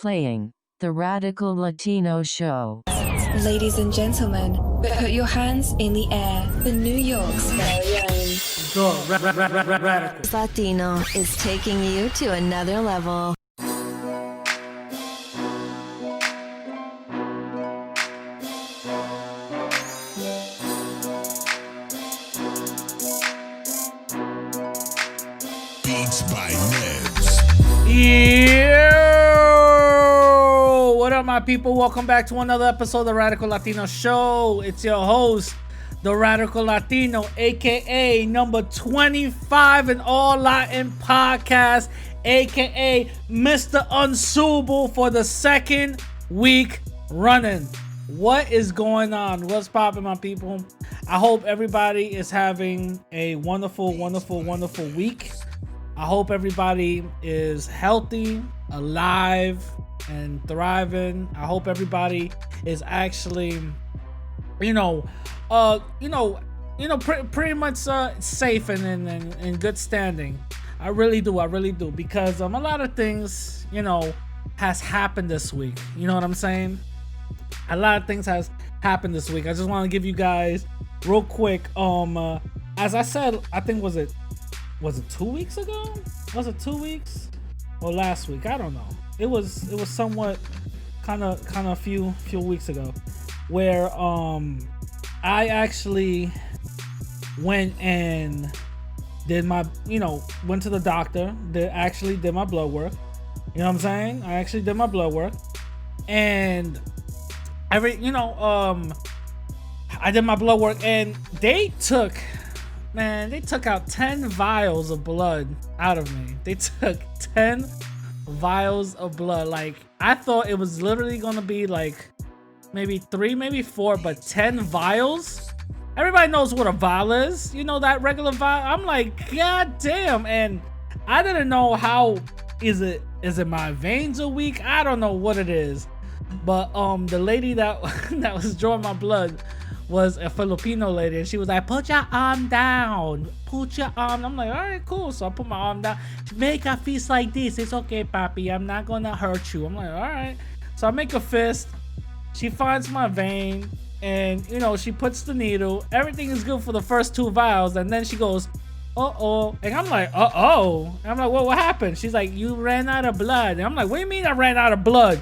Playing the Radical Latino Show. Ladies and gentlemen, put your hands in the air for New York's very own. Radical Latino is taking you to another level. Beats by Nebs. Yo! What up, my people? Welcome back to another episode of the Radical Latino Show. It's your host, the Radical Latino, aka number 25 in all Latin podcast, aka Mr. Unsuable for the second week running. What is going on? What's popping, my people? I hope everybody is having a wonderful week. I hope everybody is healthy, alive, and thriving. I hope everybody is actually, pretty much safe and in good standing. I really do, because a lot of things, has happened this week. You know what I'm saying? A lot of things has happened this week. I just want to give you guys real quick. As I said, I think was it 2 weeks ago? Was it 2 weeks or last week? I don't know. It was somewhat kind of a few weeks ago, where I actually went and did my went to the doctor. Actually did my blood work. You know what I'm saying? I actually did my blood work, and I did my blood work, and they took out 10 vials of blood out of me. They took 10 vials of blood. Like, I thought it was literally gonna be like maybe 3, maybe 4, but 10 vials? Everybody knows what a vial is. You know, that regular vial? I'm like, god damn. And I didn't know how, is it my veins are weak? I don't know what it is. But the lady that was drawing my blood was a Filipino lady, and she was like, put your arm down, put your arm. I'm like, all right, cool. So I put my arm down. Make a fist like this. It's okay, papi, I'm not gonna hurt you. I'm like, all right. So I make a fist. She finds my vein, and she puts the needle. Everything is good for the first 2 vials, and then she goes, uh-oh. And I'm like, uh-oh. And I'm like, what happened? She's like, you ran out of blood. And I'm like, what do you mean I ran out of blood?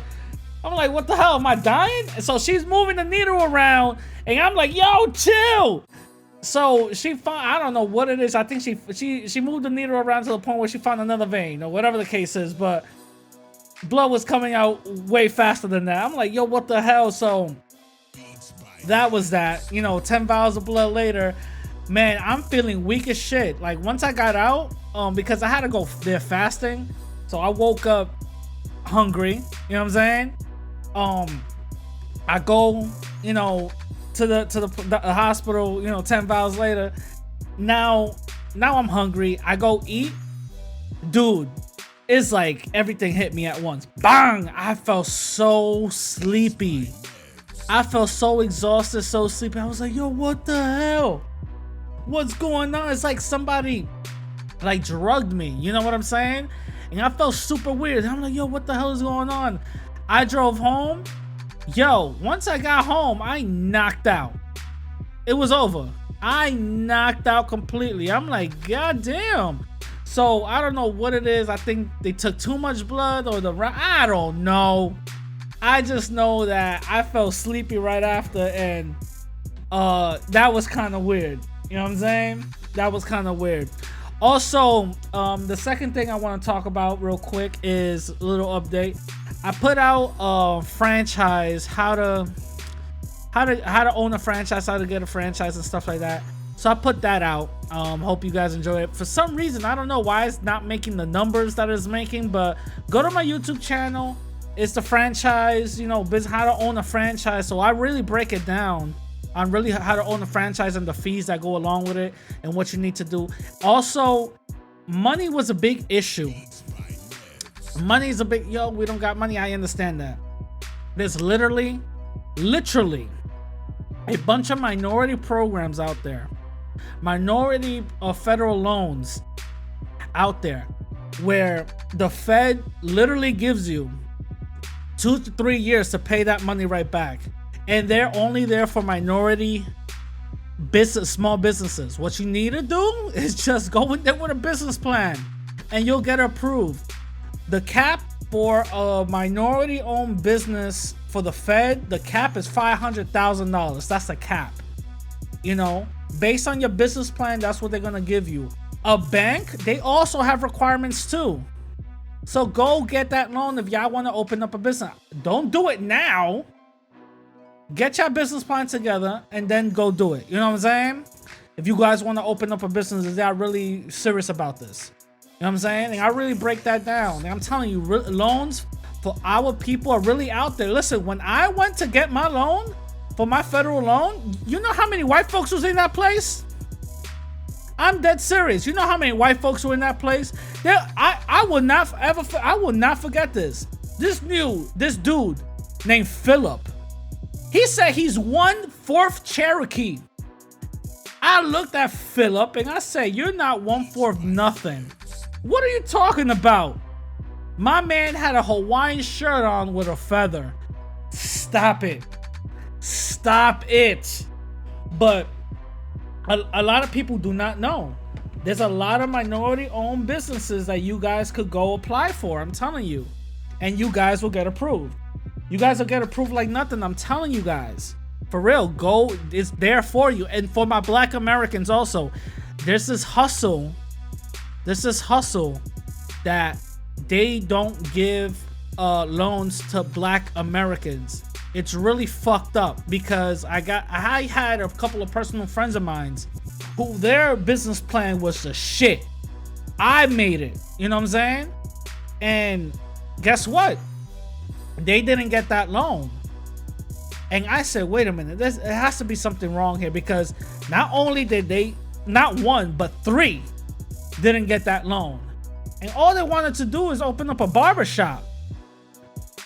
I'm like, what the hell? Am I dying? And so she's moving the needle around, and I'm like, yo, chill. So she found, I don't know what it is. I think she moved the needle around to the point where she found another vein, or whatever the case is. But blood was coming out way faster than that. I'm like, yo, what the hell? So that was that. 10 vials of blood later, man, I'm feeling weak as shit. Like, once I got out, because I had to go there fasting, so I woke up hungry. You know what I'm saying? I go, to the hospital, 10 vials later. Now I'm hungry. I go eat. Dude, it's like everything hit me at once. Bang! I felt so sleepy. I felt so exhausted, so sleepy. I was like, yo, what the hell? What's going on? It's like somebody like drugged me. You know what I'm saying? And I felt super weird. I'm like, yo, what the hell is going on? I drove home. Yo, once I got home, I knocked out. It was over. I knocked out completely. I'm like, god damn. So I don't know what it is. I think they took too much blood, or I don't know. I just know that I felt sleepy right after, and that was kind of weird. You know what I'm saying? That was kind of weird. Also, the second thing I want to talk about real quick is a little update. I put out a franchise, how to own a franchise, how to get a franchise and stuff like that. So I put that out. Hope you guys enjoy it. For some reason, I don't know why it's not making the numbers that it's making, but go to my YouTube channel. It's the franchise, how to own a franchise. So I really break it down on really how to own a franchise and the fees that go along with it and what you need to do. Also, money was a big issue. Money is a big, we don't got money. I understand that. There's literally a bunch of minority programs out there, minority federal loans out there, where the Fed literally gives you 2 to 3 years to pay that money right back. And they're only there for minority small businesses. What you need to do is just go in there with a business plan and you'll get approved. The cap for a minority owned business for the Fed, the cap is $500,000. That's the cap. You know, based on your business plan, that's what they're gonna give you. A bank, they also have requirements too. So go get that loan if y'all want to open up a business. Don't do it now. Get your business plan together and then go do it. You know what I'm saying? If you guys want to open up a business, is y'all really serious about this? You know what I'm saying? And I really break that down. And I'm telling you, loans for our people are really out there. Listen, when I went to get my loan, for my federal loan, you know how many white folks was in that place? I'm dead serious. You know how many white folks were in that place? I will not forget this. This dude named Philip. He said he's 1/4 Cherokee. I looked at Philip and I said, you're not 1/4 nothing. What are you talking about? My man had a Hawaiian shirt on with a feather. Stop it. Stop it. But a lot of people do not know. There's a lot of minority owned businesses that you guys could go apply for. I'm telling you. And you guys will get approved. You guys will get approved like nothing. I'm telling you guys. For real. Go. It's there for you. And for my Black Americans also. There's this hustle. That they don't give loans to Black Americans. It's really fucked up because I had a couple of personal friends of mine who their business plan was the shit. I made it, you know what I'm saying? And guess what? They didn't get that loan. And I said, wait a minute, it has to be something wrong here because not only did they, not one, but 3 didn't get that loan. And all they wanted to do is open up a barbershop.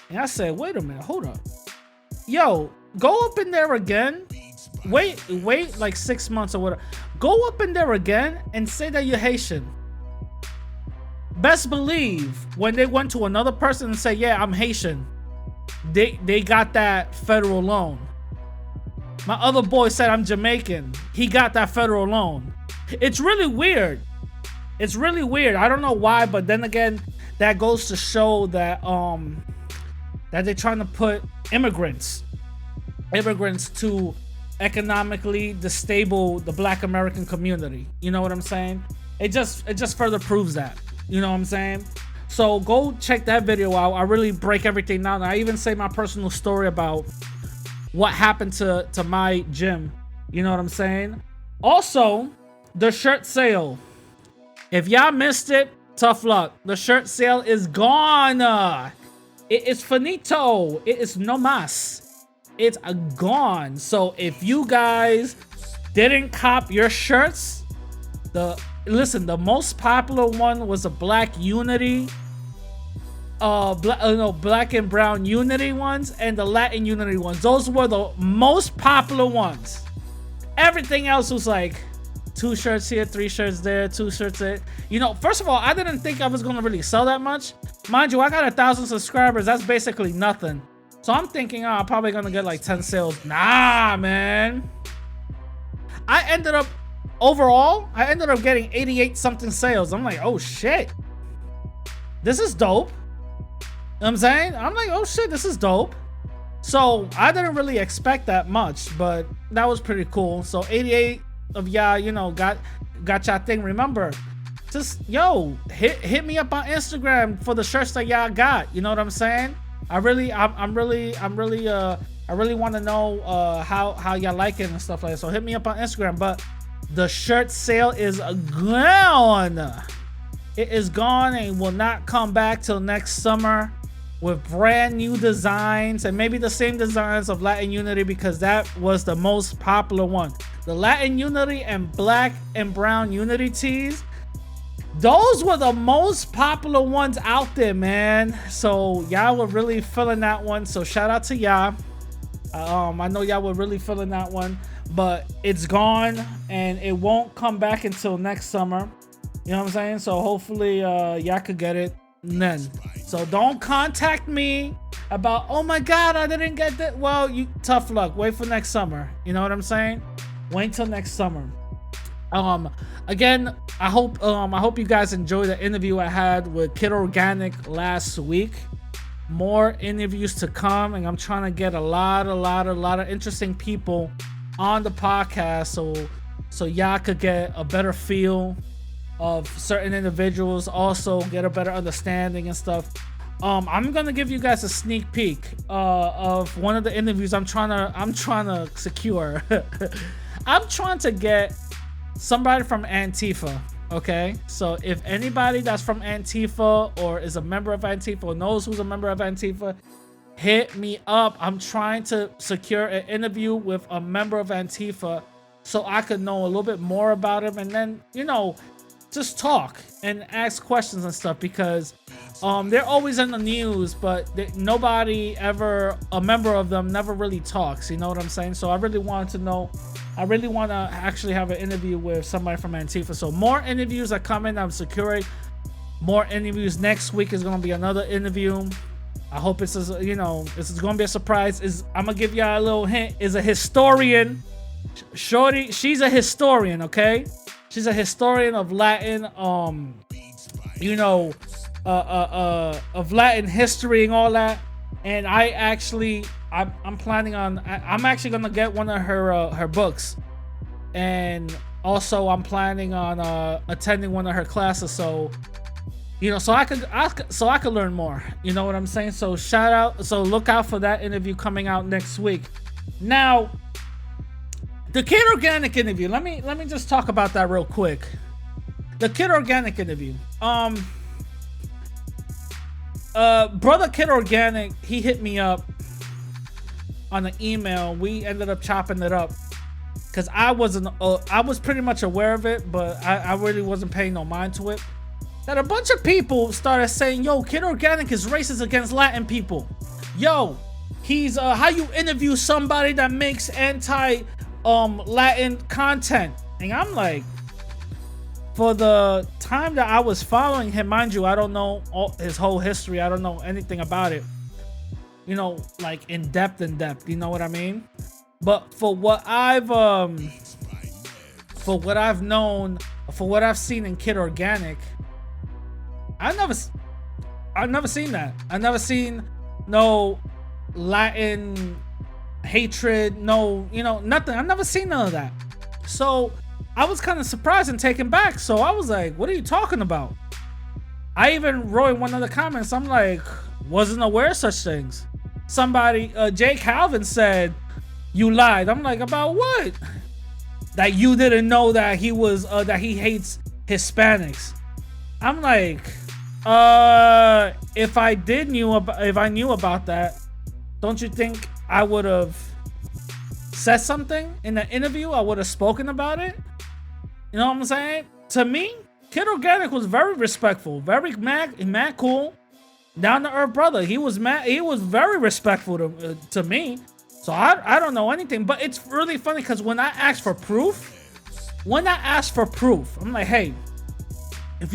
And I said, wait a minute, hold up. Yo, go up in there again. Wait like 6 months or whatever. Go up in there again and say that you're Haitian. Best believe when they went to another person and say, yeah, I'm Haitian, they got that federal loan. My other boy said I'm Jamaican. He got that federal loan. It's really weird. It's really weird. I don't know why, but then again, that goes to show that that they're trying to put immigrants to economically destable the Black American community. You know what I'm saying? It just further proves that. You know what I'm saying? So go check that video out. I really break everything down. I even say my personal story about what happened to my gym. You know what I'm saying? Also, the shirt sale. If y'all missed it, tough luck. The shirt sale is gone. It is finito. It is no mas. It's gone. So if you guys didn't cop your shirts, the most popular one was a Black Unity, Black and Brown Unity ones, and the Latin Unity ones. Those were the most popular ones. Everything else was like 2 shirts here, 3 shirts there, 2 shirts there. You know, first of all, I didn't think I was gonna really sell that much. Mind you, I got 1,000 subscribers. That's basically nothing. So I'm thinking, I'm probably gonna get like 10 sales. Nah, man. I ended up getting 88 something sales. I'm like, oh shit. This is dope. You know what I'm saying? I'm like, oh shit, this is dope. So I didn't really expect that much, but that was pretty cool. So 88 of y'all, you know, got y'all thing. Remember, just hit me up on Instagram for the shirts that y'all got. You know what I'm saying? I really want to know how y'all like it and stuff like that. So hit me up on Instagram. But the shirt sale is gone. It is gone and will not come back till next summer with brand new designs and maybe the same designs of Latin Unity because that was the most popular one. The Latin Unity and Black and Brown Unity tees, those were the most popular ones out there, man. So y'all were really feeling that one. So shout out to y'all. I know y'all were really feeling that one, but it's gone and it won't come back until next summer. You know what I'm saying? So hopefully y'all could get it then. So don't contact me about, oh my God, I didn't get that. Well, you tough luck. Wait for next summer. You know what I'm saying? Wait till next summer. Again, I hope you guys enjoyed the interview I had with Kid Organic last week. More interviews to come, and I'm trying to get a lot of interesting people on the podcast, so y'all could get a better feel of certain individuals, also get a better understanding and stuff. I'm gonna give you guys a sneak peek of one of the interviews I'm trying to secure. I'm trying to get somebody from Antifa. Okay, so if anybody that's from Antifa or is a member of Antifa or knows who's a member of Antifa, hit me up. I'm trying to secure an interview with a member of Antifa so I could know a little bit more about him, and then, you know, just talk and ask questions and stuff, because they're always in the news, but nobody ever, a member of them never really talks, you know what I'm saying? So I really want to actually have an interview with somebody from Antifa. So more interviews are coming. I'm securing more interviews. Next week is going to be another interview. I hope this is going to be a surprise. I'm going to give y'all a little hint. Is a historian. Shorty, she's a historian, okay? She's a historian of Latin, of Latin history and all that. And I'm actually gonna get one of her books, and also I'm planning on attending one of her classes, so I could learn more. You know what I'm saying? So look out for that interview coming out next week. Now, the Kid Organic interview. Let me just talk about that real quick. The Kid Organic interview. Brother Kid Organic, he hit me up on an email. We ended up chopping it up because I was pretty much aware of it, but I really wasn't paying no mind to it. That a bunch of people started saying, yo, Kid Organic is racist against Latin people. Yo, he's how you interview somebody that makes anti Latin content. And I'm like, for the time that I was following him, mind you, I don't know his whole history. I don't know anything about it, like in depth, you know what I mean? But for what I've known, for what I've seen in Kid Organic, I've never seen that. I've never seen no Latin hatred, no, nothing. I've never seen none of that. So I was kind of surprised and taken back. So I was like, what are you talking about? I even wrote in one of the comments, I'm like, wasn't aware of such things. Somebody, Jake Calvin said, you lied. I'm like, about what? That you didn't know that he was, that he hates Hispanics. I'm like, if I knew about that, don't you think I would have said something in the interview? I would have spoken about it. You know what I'm saying? To me, Kid Organic was very respectful, very mad cool, down to earth brother. He was very respectful to me. So I don't know anything, but it's really funny because when I asked for proof, I'm like, hey, if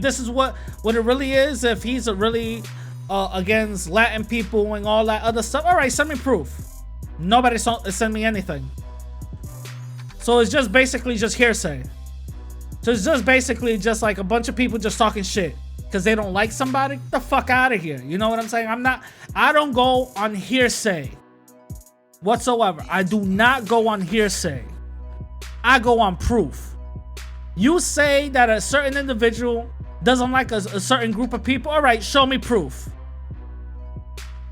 this is what it really is, if he's really against Latin people and all that other stuff, all right, send me proof. Nobody sent me anything. So it's just basically just hearsay. So it's just basically just like a bunch of people just talking shit because they don't like somebody. Get the fuck out of here. You know what I'm saying? I don't go on hearsay whatsoever. I do not go on hearsay. I go on proof. You say that a certain individual doesn't like a certain group of people. All right, show me proof.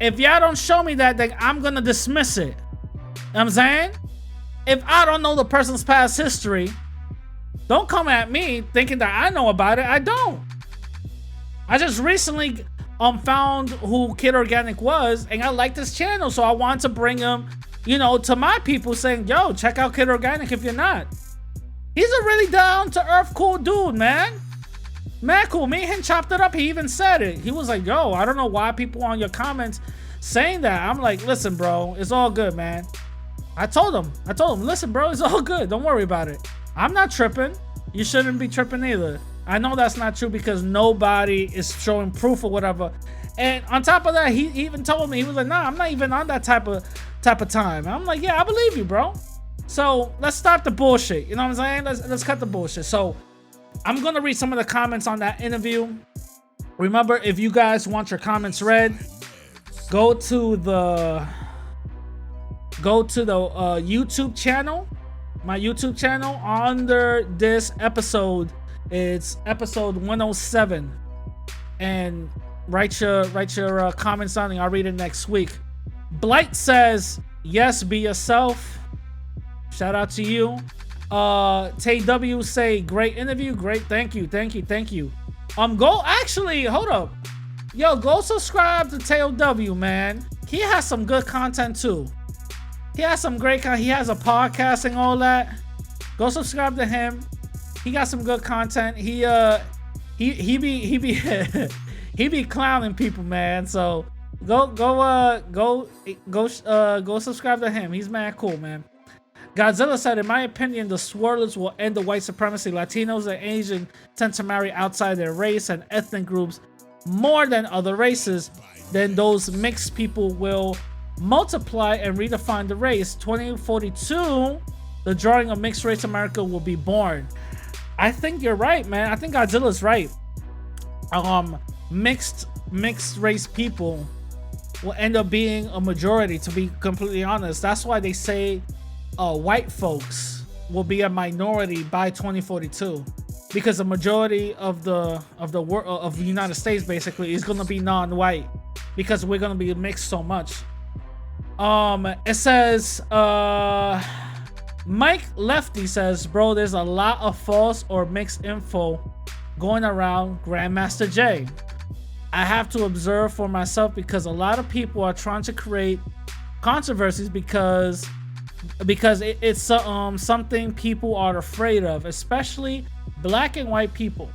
If y'all don't show me that, then I'm gonna dismiss it. You know what I'm saying? If I don't know the person's past history, don't come at me thinking that I know about it. I don't. I just recently found who Kid Organic was, and I liked his channel, so I wanted to bring him, to my people, saying, yo, check out Kid Organic if you're not. He's a really down-to-earth, cool dude, man. Man, cool. Me and him chopped it up. He even said it. He was like, yo, I don't know why people on your comments saying that. I'm like, listen, bro, it's all good, man. I told him, listen, bro, it's all good. Don't worry about it. I'm not tripping. You shouldn't be tripping either. I know that's not true because nobody is showing proof or whatever. And on top of that, he even told me, he was like, nah, I'm not even on that type of time. And I'm like, yeah, I believe you, bro. So let's stop the bullshit. You know what I'm saying? Let's cut the bullshit. So I'm gonna read some of the comments on that interview. Remember, if you guys want your comments read, go to the YouTube channel, my YouTube channel under this episode. It's episode 107, and write your comments on it. I'll read it next week. Blight says, yes, be yourself. Shout out to you. Tay W say, great interview. Great. Thank you. Go actually, hold up. Yo, go subscribe to Tay W, man. He has some good content too. He has some great content. He has a podcast and all that. Go subscribe to him. He got some good content. He be he be clowning people, man. So go subscribe to him. He's mad cool, man. Godzilla said, in my opinion, the swirlers will end the white supremacy. Latinos and Asians tend to marry outside their race and ethnic groups more than other races. Then those mixed people will multiply and redefine the race. 2042, the drawing of mixed race America will be born. I think you're right, man. I think Godzilla's right. Mixed race people will end up being a majority, to be completely honest. That's why they say white folks will be a minority by 2042, because the majority of the United States basically is gonna be non-white, because we're gonna be mixed so much. It says Mike Lefty says, bro, there's a lot of false or mixed info going around Grandmaster Jay. I have to observe for myself, because a lot of people are trying to create controversies because it's something people are afraid of, especially black and white people.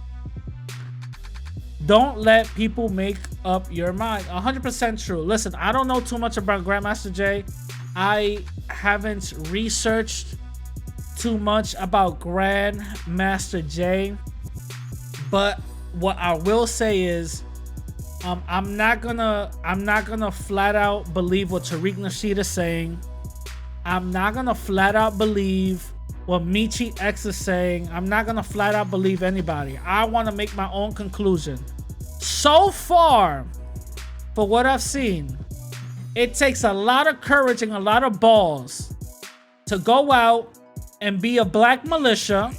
Don't let people make up your mind. 100% true. Listen, I don't know too much about Grandmaster Jay. I haven't researched too much about Grandmaster Jay, but what I will say is, I'm not gonna flat out believe what Tariq Nasheed is saying. I'm not gonna flat out believe what Michi X is saying. I'm not gonna flat out believe anybody. I want to make my own conclusion. So far, for what I've seen, it takes a lot of courage and a lot of balls to go out and be a black militia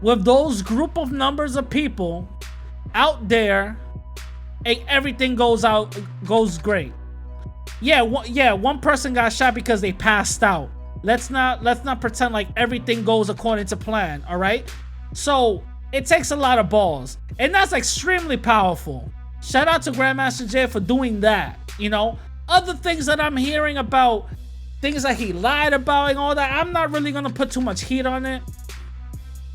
with those group of numbers of people out there, and everything goes great. One person got shot because they passed out. Let's not pretend like everything goes according to plan, all right? So it takes a lot of balls, and that's extremely powerful. Shout out to Grandmaster Jay for doing that. You know, other things that I'm hearing about, things that he lied about and all that, I'm not really gonna put too much heat on it.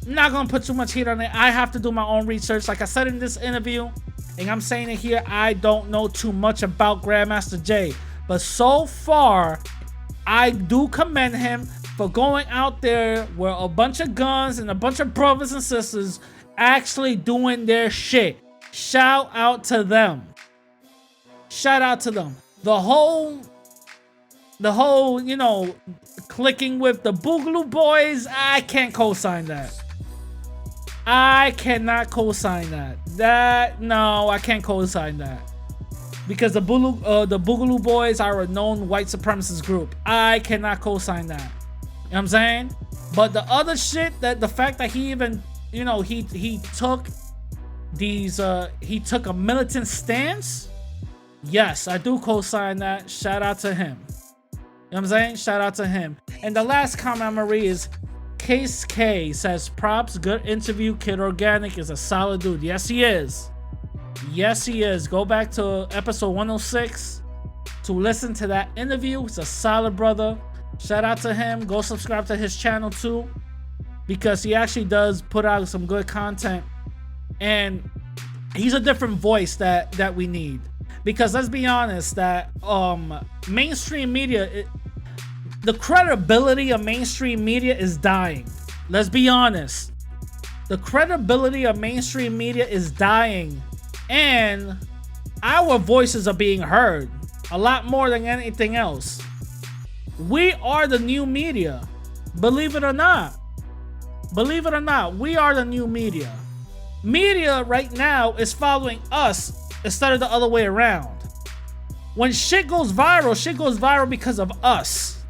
I have to do my own research. Like I said in this interview, and I'm saying it here, I don't know too much about Grandmaster Jay. But so far, I do commend him for going out there with a bunch of guns and a bunch of brothers and sisters actually doing their shit. Shout out to them. The whole, you know, clicking with the Boogaloo Boys, I can't co-sign that. I cannot co-sign that. No, I can't co-sign that. Because the Boogaloo Boys are a known white supremacist group. I cannot co-sign that. You know what I'm saying? But the other shit, that the fact that he even, you know, he took a militant stance. Yes, I do co-sign that. Shout out to him. You know what I'm saying? Shout out to him. And the last comment I'm gonna read is Case K says, props, good interview. Kid Organic is a solid dude. Yes, he is. Yes, he is. Go back to episode 106 to listen to that interview. He's a solid brother. Shout out to him. Go subscribe to his channel too, because he actually does put out some good content, and he's a different voice that we need. Because let's be honest, that mainstream media, the credibility of mainstream media is dying. Let's be honest. The credibility of mainstream media is dying, and our voices are being heard a lot more than anything else. We are the new media. Believe it or not. Believe it or not, we are the new media. Media right now is following us instead of the other way around. When shit goes viral because of us.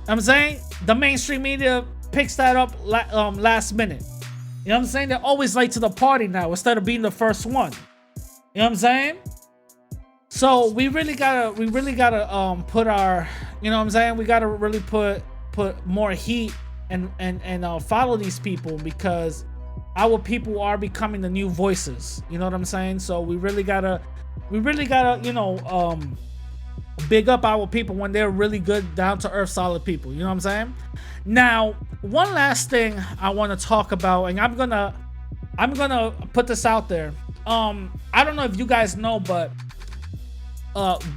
I'm saying the mainstream media picks that up last minute. You know what I'm saying? They're always late to the party now instead of being the first one. You know what I'm saying? So we really gotta put our, you know what I'm saying? We gotta really put more heat and follow these people, because our people are becoming the new voices. You know what I'm saying? So we really gotta, you know, big up our people when they're really good, down to earth, solid people. You know what I'm saying? Now, one last thing I want to talk about, and I'm gonna put this out there. I don't know if you guys know, but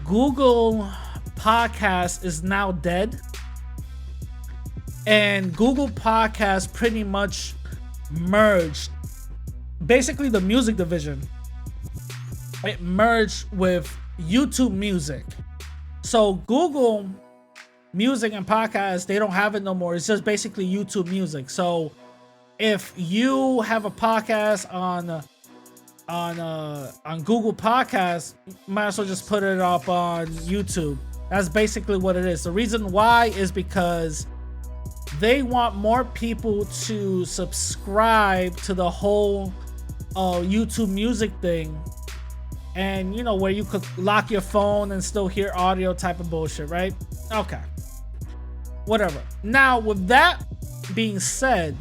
Google Podcast is now dead, and Google Podcast pretty much merged, basically the music division. It merged with YouTube Music. So Google Music and Podcasts, they don't have it no more. It's just basically YouTube Music. So if you have a podcast on Google Podcasts, you might as well just put it up on YouTube. That's basically what it is. The reason why is because they want more people to subscribe to the whole YouTube Music thing. And you know, where you could lock your phone and still hear audio type of bullshit, right? Okay. Whatever. Now, with that being said,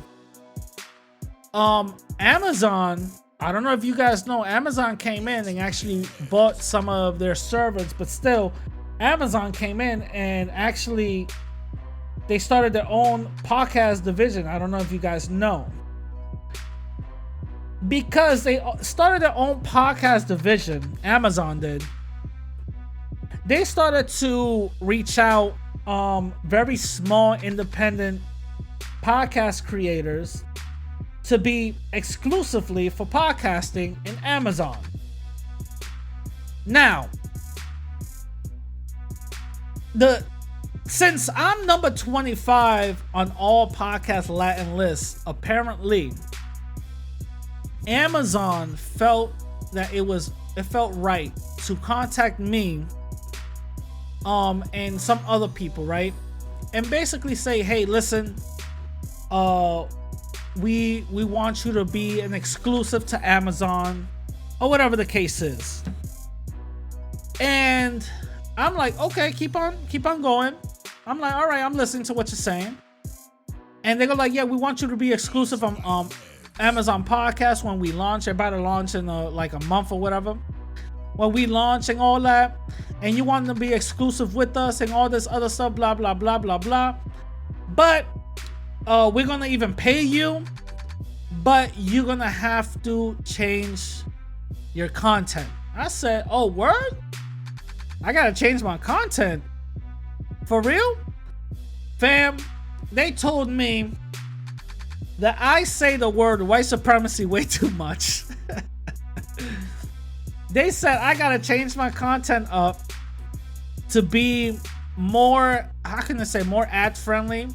Amazon, I don't know if you guys know, Amazon came in and actually bought some of their servers, but still, Amazon came in and actually they started their own podcast division. I don't know if you guys know. Because they started their own podcast division, Amazon did, they started to reach out very small independent podcast creators to be exclusively for podcasting in Amazon. Now, since I'm number 25 on all podcast Latin lists, apparently Amazon felt that it felt right to contact me and some other people, right? And basically say, hey, listen, we want you to be an exclusive to Amazon, or whatever the case is. And I'm like, okay, keep on going. I'm like, all right, I'm listening to what you're saying. And they go like, yeah, we want you to be exclusive on Amazon Podcast when we launch. They're about to launch in like a month or whatever. When we launch and all that, and you want to be exclusive with us and all this other stuff, blah blah blah blah blah. But we're gonna even pay you, but you're gonna have to change your content. I said, oh, word? I gotta change my content? For real? Fam, they told me that I say the word white supremacy way too much. They said I gotta change my content up to be more, how can I say, more ad friendly.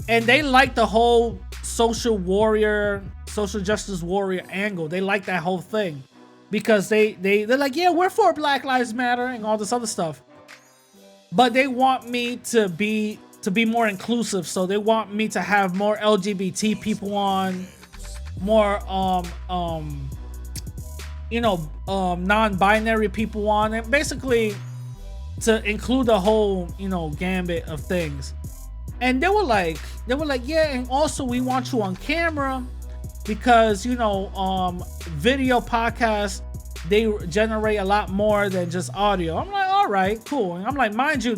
And they like the whole social justice warrior angle. They like that whole thing, because they're like, yeah, we're for Black Lives Matter and all this other stuff. But they want me to be more inclusive. So they want me to have more LGBT people on, more non-binary people on, and basically to include the whole, gambit of things. And they were like, yeah, and also we want you on camera because, video podcasts, they generate a lot more than just audio. I'm like, all right, cool. And I'm like, mind you,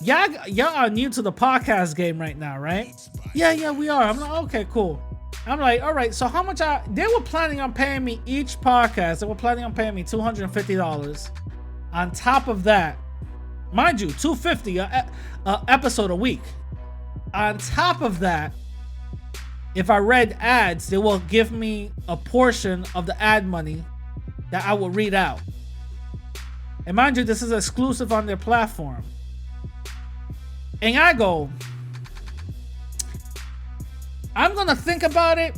y'all are new to the podcast game right now, right? Yeah, we are. I'm like, okay, cool. I'm like, all right, so how much they were planning on paying me each podcast. They were planning on paying me $250. On top of that, mind you, $250 a episode a week. On top of that, if I read ads, they will give me a portion of the ad money that I will read out. And mind you, this is exclusive on their platform. And I go, I'm gonna think about it,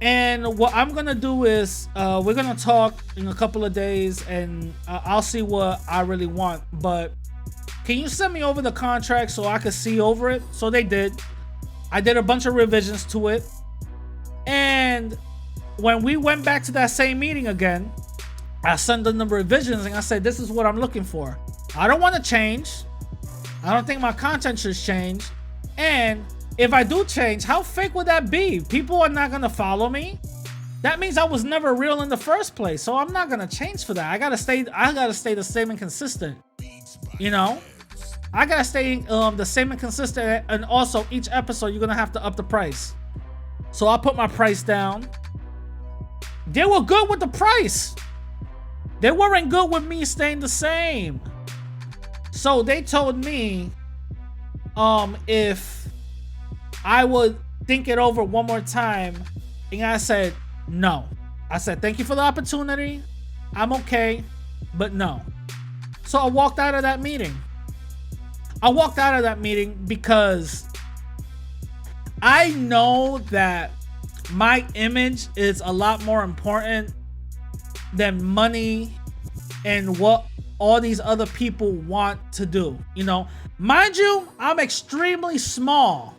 and what I'm gonna do is we're gonna talk in a couple of days, and I'll see what I really want. But can you send me over the contract so I could see over it? So they did. I did a bunch of revisions to it, and when we went back to that same meeting again, I sent them the revisions and I said, this is what I'm looking for. I don't want to change. I don't think my content should change. And if I do change, how fake would that be? People are not going to follow me. That means I was never real in the first place. So I'm not going to change for that. I got to stay the same and consistent. You know? I got to stay the same and consistent. And also each episode, you're going to have to up the price. So I put my price down. They were good with the price. They weren't good with me staying the same. So they told me if I would think it over one more time. And I said, no. I said, thank you for the opportunity. I'm okay, but no. So I walked out of that meeting. I walked out of that meeting because I know that my image is a lot more important than money and what all these other people want to do. You know, mind you, I'm extremely small.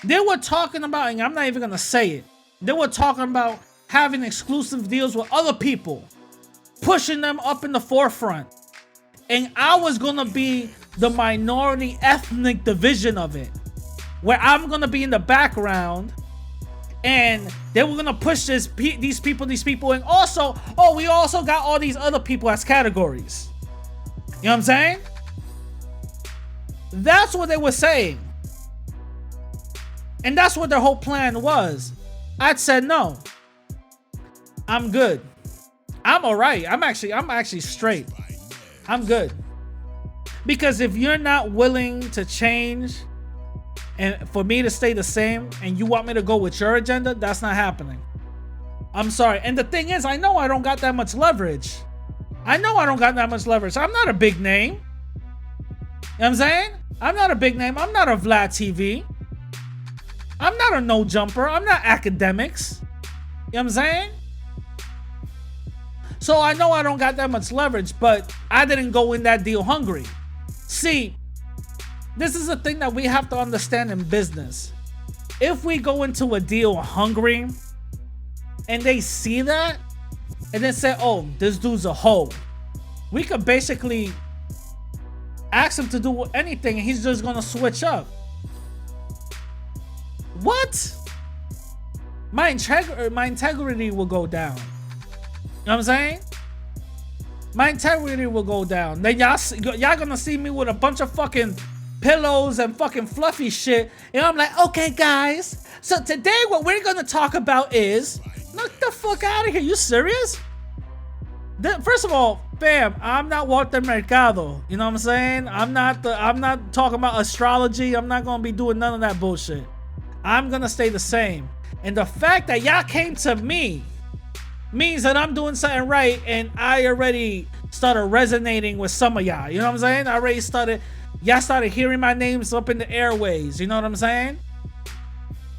They were talking about, and I'm not even gonna say it, they were talking about having exclusive deals with other people, pushing them up in the forefront, and I was gonna be the minority ethnic division of it, where I'm gonna be in the background, and they were gonna push these people, and also, we also got all these other people as categories. You know what I'm saying? That's what they were saying. And that's what their whole plan was. I said no. I'm good. I'm alright. I'm actually straight. I'm good. Because if you're not willing to change and for me to stay the same and you want me to go with your agenda, that's not happening. I'm sorry. And the thing is, I know I don't got that much leverage. I'm not a big name. You know what I'm saying? I'm not a big name. I'm not a Vlad TV. I'm not a no jumper. I'm not academics. You know what I'm saying? So I know I don't got that much leverage, but I didn't go in that deal hungry. See, this is a thing that we have to understand in business. If we go into a deal hungry and they see that and then say, oh, this dude's a hoe, we could basically ask him to do anything and he's just gonna switch up. What? My integrity will go down. You know what I'm saying? My integrity will go down. Then y'all gonna see me with a bunch of fucking pillows and fucking fluffy shit. And I'm like, okay, guys. So today what we're gonna talk about is, knock the fuck out of here. You serious? First of all, fam, I'm not Walter Mercado. You know what I'm saying? I'm not talking about astrology. I'm not gonna be doing none of that bullshit. I'm gonna stay the same. And the fact that y'all came to me means that I'm doing something right, and I already started resonating with some of y'all. You know what I'm saying? Y'all started hearing my names up in the airways. You know what I'm saying?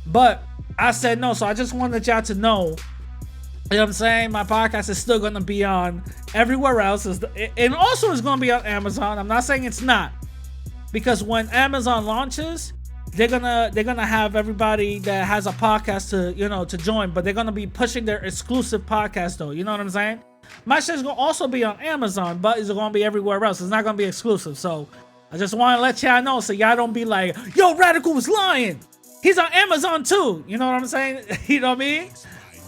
But I said no, so I just wanted y'all to know. You know what I'm saying? My podcast is still gonna be on everywhere else, and also it's gonna be on Amazon. I'm not saying it's not, because when Amazon launches, they're gonna have everybody that has a podcast to join, but they're gonna be pushing their exclusive podcast though. You know what I'm saying? My shit's gonna also be on Amazon, but it's gonna be everywhere else. It's not gonna be exclusive. So I just want to let y'all know, so y'all don't be like, yo, Radical was lying. He's on Amazon too. You know what I'm saying? You know what I mean?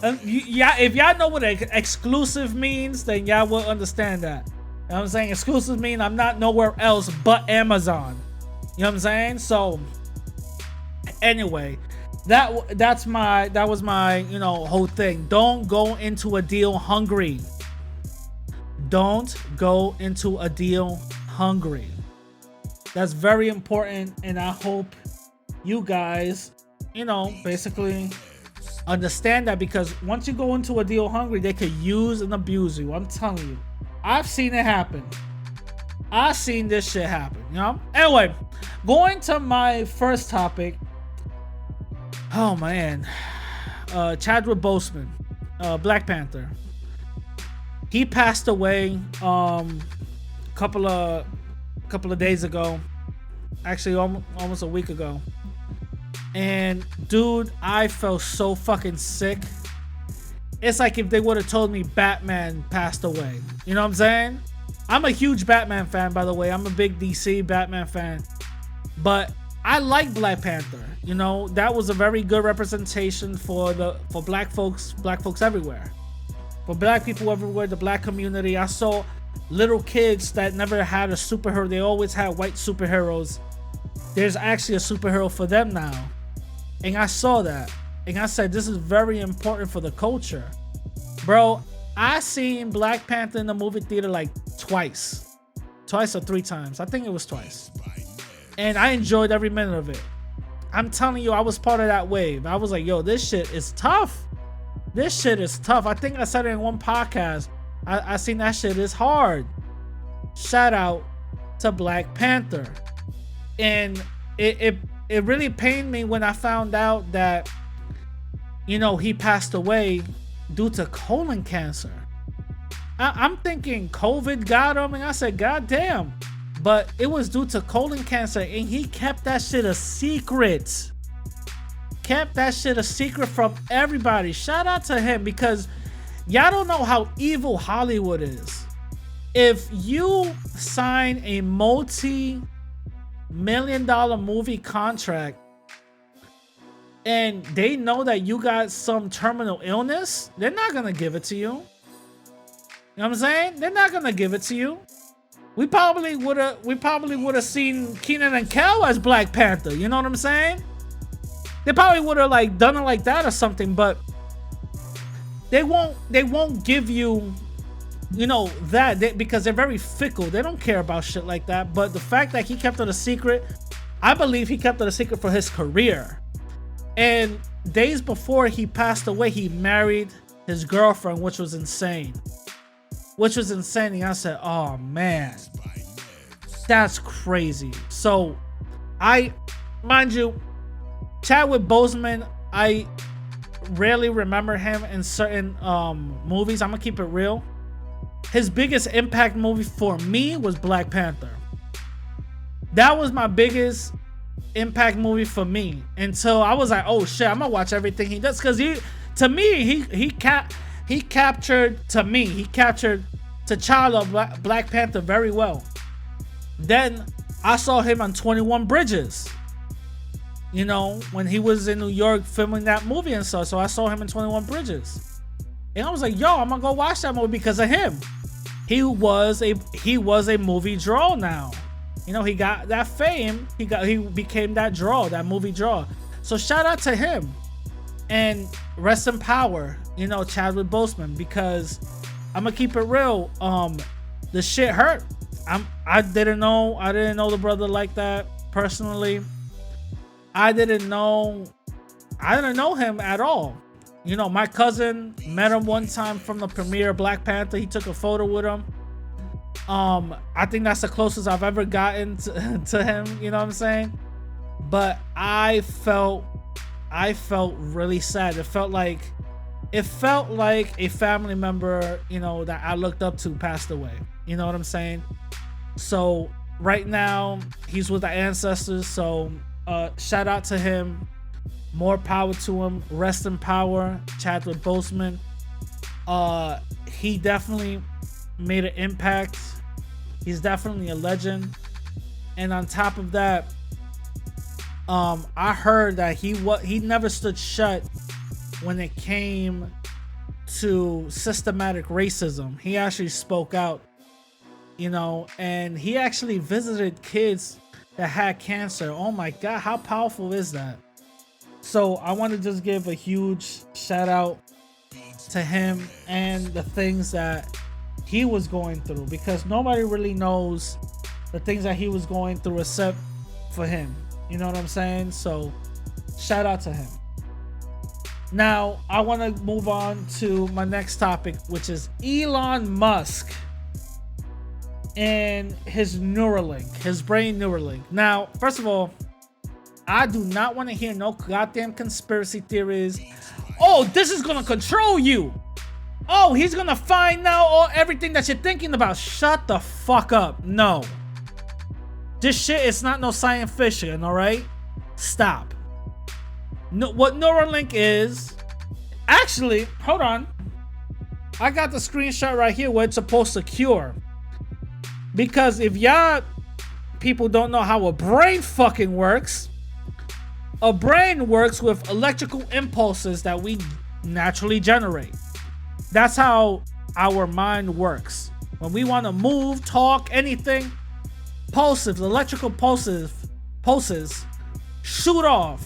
If y'all know what exclusive means, then y'all will understand that. You know what I'm saying? Exclusive mean I'm not nowhere else but Amazon. You know what I'm saying? So anyway, that was my whole thing. Don't go into a deal hungry. Don't go into a deal hungry. That's very important, and I hope you guys, basically Understand that, because once you go into a deal hungry, they could use and abuse you. I'm telling you, I've seen it happen. I've seen this shit happen, you know? Anyway, going to my first topic. Oh man, Chadwick Boseman, Black Panther. He passed away couple of days ago, actually almost a week ago. And dude, I felt so fucking sick. It's like if they would have told me Batman passed away. You know what I'm saying? I'm a huge Batman fan, by the way. I'm a big DC Batman fan. But I like Black Panther. You know, that was a very good representation for black folks everywhere. For black people everywhere, the black community. I saw little kids that never had a superhero. They always had white superheroes. There's actually a superhero for them now. And I saw that. And I said, this is very important for the culture. Bro, I seen Black Panther in the movie theater like twice or three times. I think it was twice. And I enjoyed every minute of it. I'm telling you, I was part of that wave. I was like, yo, this shit is tough. This shit is tough. I think I said it in one podcast. I seen that shit is hard. Shout out to Black Panther. And it really pained me when I found out that, you know, he passed away due to colon cancer. I'm thinking COVID got him, and I said, God damn. But it was due to colon cancer, and he kept that shit a secret. Kept that shit a secret from everybody. Shout out to him, because y'all don't know how evil Hollywood is. If you sign a multi-million-dollar movie contract and they know that you got some terminal illness, they're not gonna give it to you. You know what I'm saying? They're not gonna give it to you. We probably would have seen Keenan and Kel as Black Panther. You know what I'm saying? They probably would have like done it like that or something, but they won't give you, you know, that because they're very fickle. They don't care about shit like that. But the fact that he kept it a secret, I believe he kept it a secret for his career. And days before he passed away, he married his girlfriend, which was insane. And I said, oh man, that's crazy. So mind you, Chadwick Boseman, I rarely remember him in certain movies. I'm gonna keep it real. His biggest impact movie for me was Black Panther. That was my biggest impact movie for me, until I was like, oh shit, I'm gonna watch everything he does, because he captured T'Challa, Black Panther very well. Then I saw him on 21 Bridges, you know, when he was in New York filming that movie and stuff. So I saw him in 21 Bridges, and I was like, yo, I'm gonna go watch that movie because of him. He was a movie draw now. You know, he got that fame. He became that draw, that movie draw. So shout out to him, and rest in power, you know, Chadwick Boseman, because I'm gonna keep it real. The shit hurt. I didn't know the brother like that personally. I didn't know him at all. You know, my cousin met him one time from the premiere of Black Panther. He took a photo with him. I think that's the closest I've ever gotten to him. You know what I'm saying? But I felt really sad. It felt like a family member, you know, that I looked up to passed away. You know what I'm saying? So right now he's with the ancestors. So shout out to him. More power to him. Rest in power, Chadwick Boseman. He definitely made an impact. He's definitely a legend. And on top of that, I heard that he never stood shut when it came to systematic racism. He actually spoke out, you know, and he actually visited kids that had cancer. Oh my God, how powerful is that? So I want to just give a huge shout out to him and the things that he was going through, because nobody really knows the things that he was going through except for him. You know what I'm saying? So shout out to him. Now, I want to move on to my next topic, which is Elon Musk and his Neuralink, his brain Neuralink. Now, first of all, I do not want to hear no goddamn conspiracy theories. Oh, this is going to control you. Oh, he's going to find out everything that you're thinking about. Shut the fuck up. No. This shit is not no science fiction, all right? Stop. No, what Neuralink is, actually, hold on. I got the screenshot right here where it's supposed to cure. Because if y'all people don't know how a brain fucking works, a brain works with electrical impulses that we naturally generate. That's how our mind works. When we want to move, talk, anything, pulses, electrical pulses shoot off.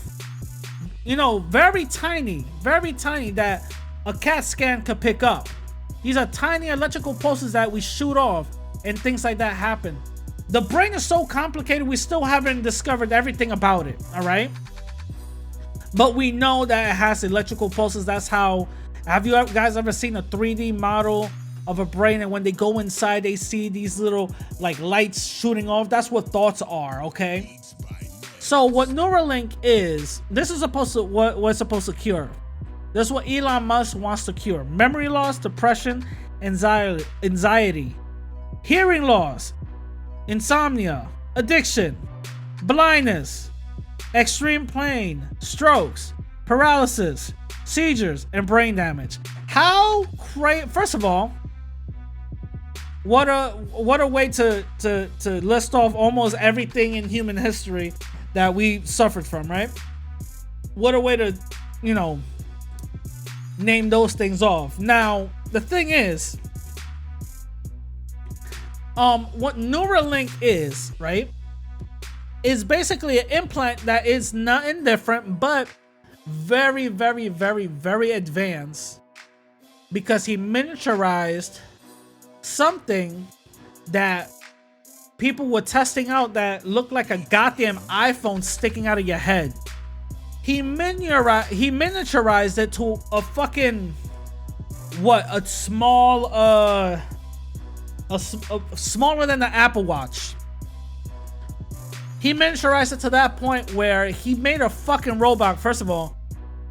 You know, very tiny that a CAT scan could pick up. These are tiny electrical pulses that we shoot off and things like that happen. The brain is so complicated, we still haven't discovered everything about it, all right? But we know that it has electrical pulses. That's how, have you guys ever seen a 3D model of a brain, and when they go inside, they see these little like lights shooting off? That's what thoughts are, okay? So what Neuralink is, this is supposed to, what's supposed to cure. This is what Elon Musk wants to cure. Memory loss, depression, anxiety, hearing loss, insomnia, addiction, blindness, extreme pain, strokes, paralysis, seizures, and brain damage. How crazy! First of all, what a way to list off almost everything in human history that we suffered from, right? What a way to, you know, name those things off. Now, the thing is, what Neuralink is, right, is basically an implant that is nothing different, but very, very, very, very advanced, because he miniaturized something that people were testing out that looked like a goddamn iPhone sticking out of your head. He miniaturized it to a fucking, what, a small, smaller than the Apple Watch. He miniaturized it to that point where he made a fucking robot. First of all,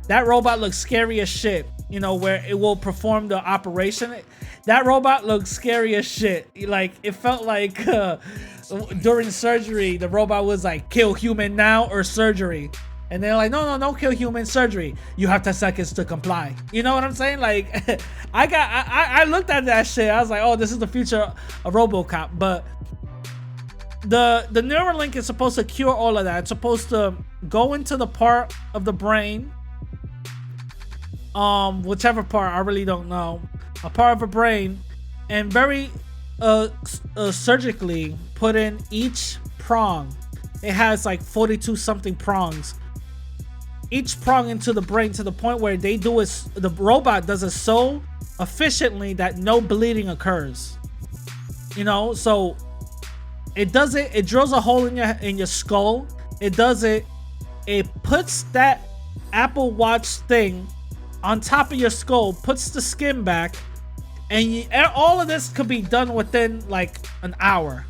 that robot looks scary as shit. You know, where it will perform the operation. That robot looks scary as shit. Like, it felt like during surgery, the robot was like, kill human now or surgery. And they're like, no, don't kill human, surgery. You have 10 seconds to comply. You know what I'm saying? Like, I looked at that shit. I was like, oh, this is the future of RoboCop. But the Neuralink is supposed to cure all of that. It's supposed to go into the part of the brain, whichever part, I really don't know, a part of a brain, and very surgically put in each prong. It has like 42 something prongs, each prong into the brain, to the point where they do it, the robot does it so efficiently that no bleeding occurs. You know, so it does it, it drills a hole in your skull, it does it, it puts that Apple Watch thing on top of your skull, puts the skin back, and all of this could be done within like an hour.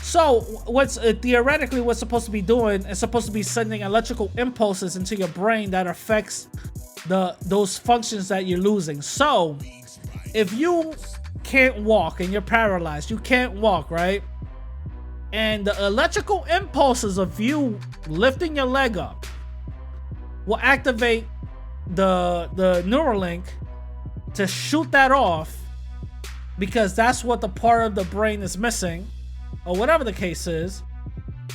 So what's theoretically what's supposed to be doing is supposed to be sending electrical impulses into your brain that affects those functions that you're losing. So if you can't walk and you're paralyzed, you can't walk, right? And the electrical impulses of you lifting your leg up will activate the Neuralink to shoot that off, because that's what the part of the brain is missing, or whatever the case is.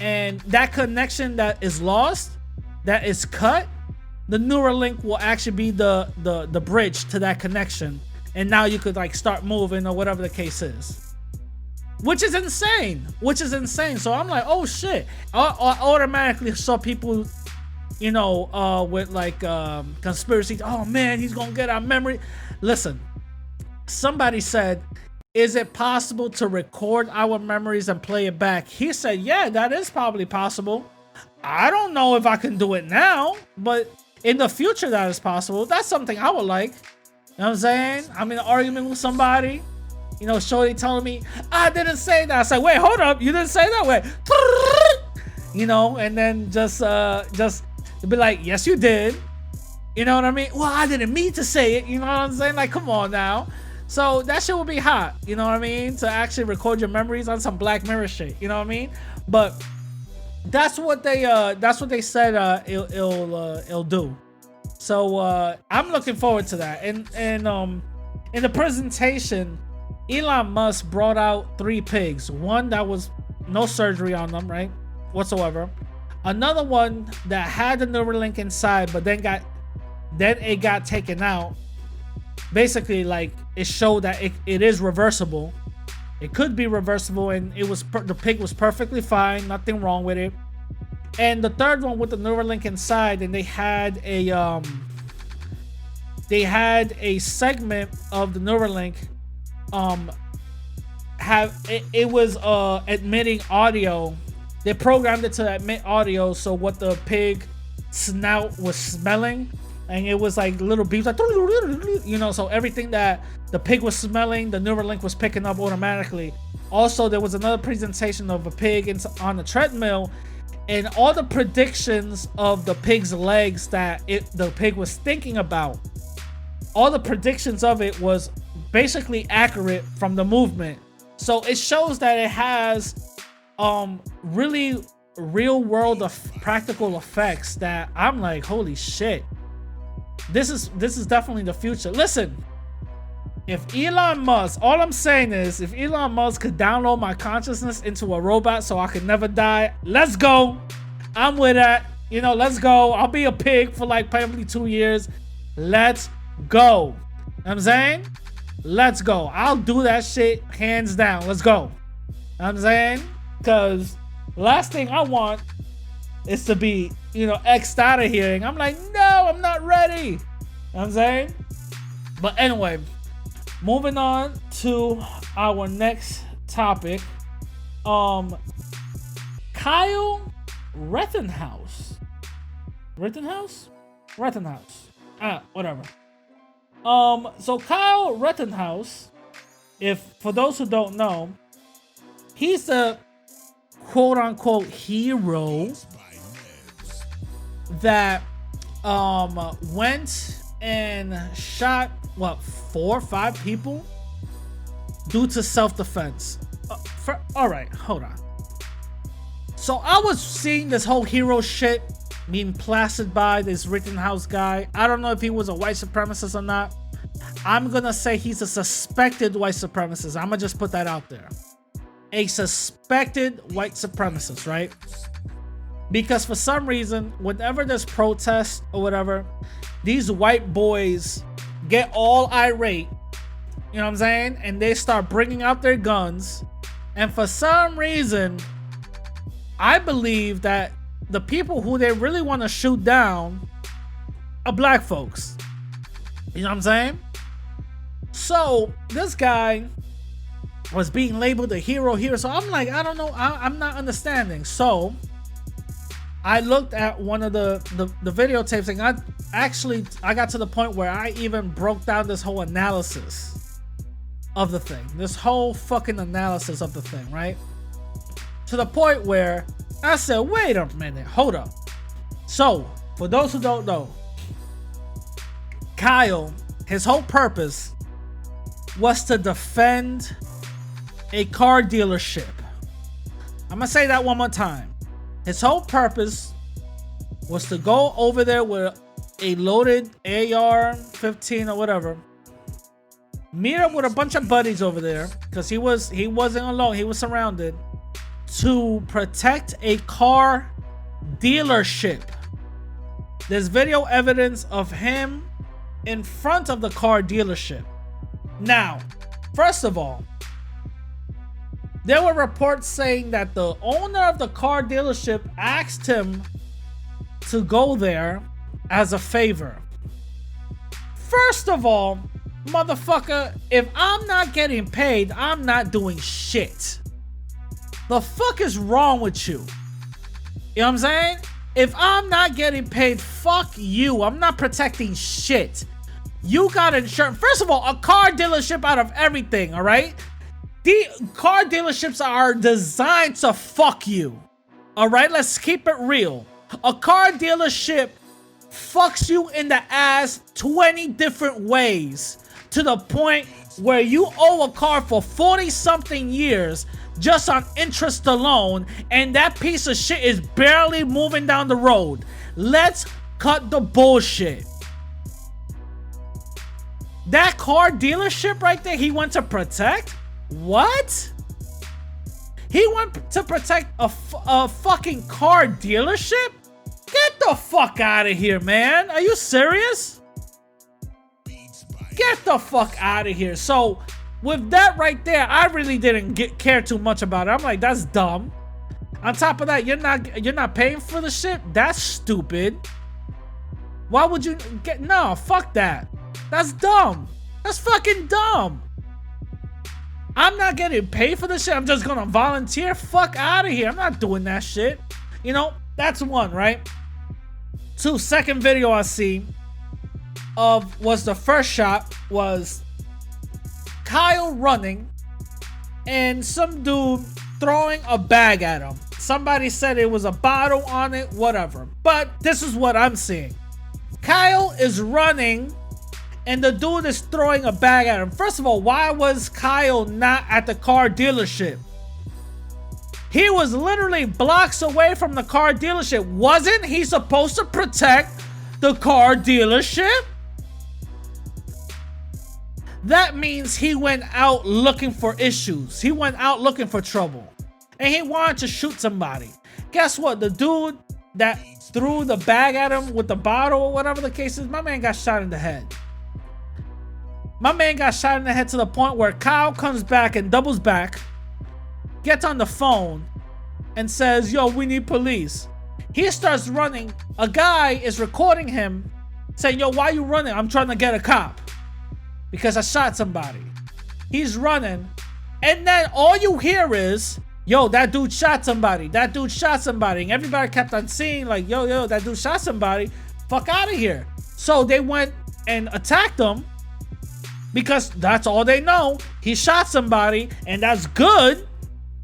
And that connection that is lost, that is cut, the Neuralink will actually be the bridge to that connection, and now you could like start moving or whatever the case is, which is insane. So I'm like, oh shit. I automatically saw people, you know, with like conspiracy. Oh man, he's gonna get our memory. Listen, somebody said, is it possible to record our memories and play it back? He said, yeah, that is probably possible. I don't know if I can do it now, but in the future that is possible, that's something I would like. You know what I'm saying? I'm in an argument with somebody, you know, shorty telling me, I didn't say that. I said, wait, hold up, you didn't say that way. You know, and then just be like, yes, you did. You know what I mean? Well, I didn't mean to say it. You know what I'm saying? Like, come on now. So that shit would be hot. You know what I mean? To actually record your memories on some Black Mirror shit. You know what I mean? But that's what they said it'll do. So I'm looking forward to that. And in the presentation, Elon Musk brought out 3 pigs. One that was no surgery on them, right? Whatsoever. Another one that had the Neuralink inside, but then it got taken out. Basically, like, it showed that it is reversible. It could be reversible, and the pig was perfectly fine, nothing wrong with it. And the third one with the Neuralink inside, and they had a segment of the Neuralink it was admitting audio. They programmed it to admit audio, so what the pig snout was smelling, and it was like little beeps, like, you know, so everything that the pig was smelling, the Neuralink was picking up automatically. Also, there was another presentation of a pig on the treadmill, and all the predictions of the pig's legs that the pig was thinking about, all the predictions of it was basically accurate from the movement. So it shows that it has really real world practical effects that I'm like, holy shit. This is definitely the future. Listen, if Elon Musk, all I'm saying is, if Elon Musk could download my consciousness into a robot so I could never die, let's go. I'm with that. You know, let's go. I'll be a pig for like probably 2 years. Let's go. You know what I'm saying? Let's go. I'll do that shit hands down. Let's go. You know what I'm saying? Because last thing I want is to be, you know, X'd out of here. And I'm like, no, I'm not ready. You know what I'm saying? But anyway, moving on to our next topic. Kyle Rittenhouse. Rittenhouse? Whatever. So Kyle Rittenhouse, for those who don't know, he's the quote unquote hero that went and shot 4 or 5 people due to self-defense. All right, hold on. So I was seeing this whole hero shit being plastered by this Rittenhouse guy. I don't know if he was a white supremacist or not. I'm gonna say he's a suspected white supremacist. I'm gonna just put that out there. A suspected white supremacist, right? Because for some reason, whenever there's protests or whatever, these white boys get all irate, you know what I'm saying? And they start bringing out their guns. And for some reason, I believe that the people who they really want to shoot down are black folks. You know what I'm saying? So this guy was being labeled a hero here. So I'm like, I don't know. I'm not understanding. So I looked at one of the videotapes, and I got to the point where I even broke down this whole analysis of the thing. This whole fucking analysis of the thing, right? To the point where I said, wait a minute, hold up. So, for those who don't know, Kyle, his whole purpose was to defend a car dealership. I'm gonna say that one more time. His whole purpose was to go over there with a loaded AR-15 or whatever, meet up with a bunch of buddies over there, because he wasn't alone, he was surrounded, to protect a car dealership. There's video evidence of him in front of the car dealership. Now, first of all, there were reports saying that the owner of the car dealership asked him to go there as a favor. First of all, motherfucker, if I'm not getting paid, I'm not doing shit. The fuck is wrong with you? You know what I'm saying? If I'm not getting paid, fuck you. I'm not protecting shit. You got insurance. First of all, a car dealership out of everything, all right? The car dealerships are designed to fuck you. All right, let's keep it real. A car dealership fucks you in the ass 20 different ways to the point where you owe a car for 40 something years just on interest alone, and that piece of shit is barely moving down the road. Let's cut the bullshit. That car dealership right there, he went to protect? What? He went to protect a fucking car dealership? Get the fuck out of here, man. Are you serious? Get the fuck out of here. So, with that right there, I really didn't care too much about it. I'm like, that's dumb. On top of that, you're not paying for the shit? That's stupid. Why would you get... No, fuck that. That's dumb. That's fucking dumb. I'm not getting paid for this shit. I'm just gonna volunteer. Fuck out of here. I'm not doing that shit. You know, that's one, right? Two, second video I see was the first shot was Kyle running and some dude throwing a bag at him. Somebody said it was a bottle on it, whatever. But this is what I'm seeing. Kyle is running and the dude is throwing a bag at him. First of all, why was Kyle not at the car dealership? He was literally blocks away from the car dealership. Wasn't he supposed to protect the car dealership? That means he went out looking for issues. He went out looking for trouble. And he wanted to shoot somebody. Guess what? The dude that threw the bag at him with the bottle or whatever the case is, my man got shot in the head. My man got shot in the head to the point where Kyle comes back and doubles back, gets on the phone, and says, yo, we need police. He starts running. A guy is recording him saying, yo, why you running? I'm trying to get a cop because I shot somebody. He's running. And then all you hear is, yo, that dude shot somebody. That dude shot somebody. And everybody kept on seeing like, yo, that dude shot somebody. Fuck out of here. So they went and attacked him because that's all they know. He shot somebody, and that's good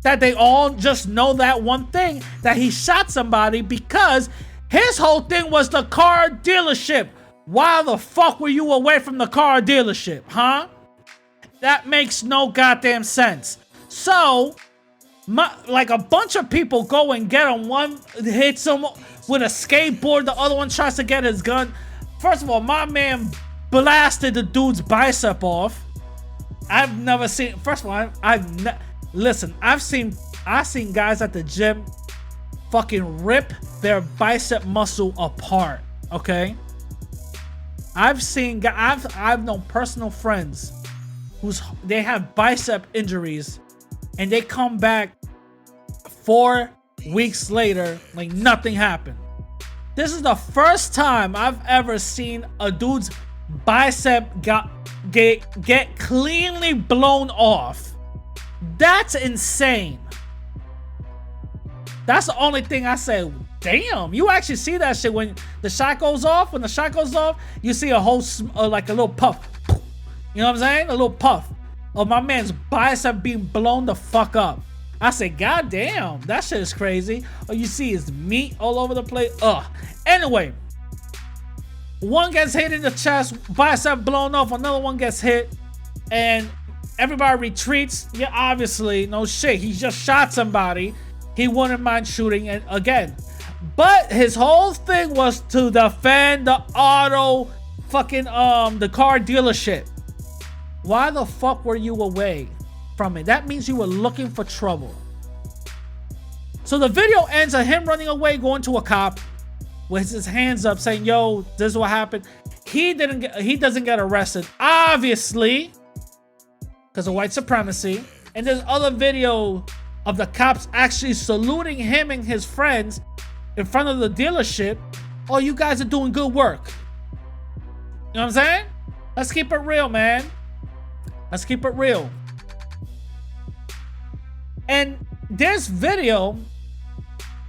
that they all just know that one thing, that he shot somebody, because his whole thing was the car dealership. Why the fuck were you away from the car dealership, huh? That makes no goddamn sense. So, like a bunch of people go and get him. One hits him with a skateboard, the other one tries to get his gun. First of all, my man blasted the dude's bicep off. I've never seen, first of all, listen, I've seen guys at the gym fucking rip their bicep muscle apart, okay? I've known personal friends they have bicep injuries and they come back 4 weeks later like nothing happened. This is the first time I've ever seen a dude's bicep get cleanly blown off. That's insane. That's the only thing I say. Damn, you actually see that shit when the shot goes off. When the shot goes off, you see a whole like a little puff. You know what I'm saying? A little puff of my man's bicep being blown the fuck up. I say, god damn, that shit is crazy. All you see is meat all over the place. Ugh. Anyway, one gets hit in the chest, bicep blown off. Another one gets hit, and everybody retreats. Yeah, obviously, no shit. He just shot somebody. He wouldn't mind shooting it again. But his whole thing was to defend the auto fucking the car dealership. Why the fuck were you away from it? That means you were looking for trouble. So the video ends on him running away, going to a cop with his hands up saying, yo, this is what happened. He doesn't get arrested, obviously, because of white supremacy. And there's other video of the cops actually saluting him and his friends in front of the dealership. Oh, you guys are doing good work. You know what I'm saying? Let's keep it real, man. Let's keep it real. And this video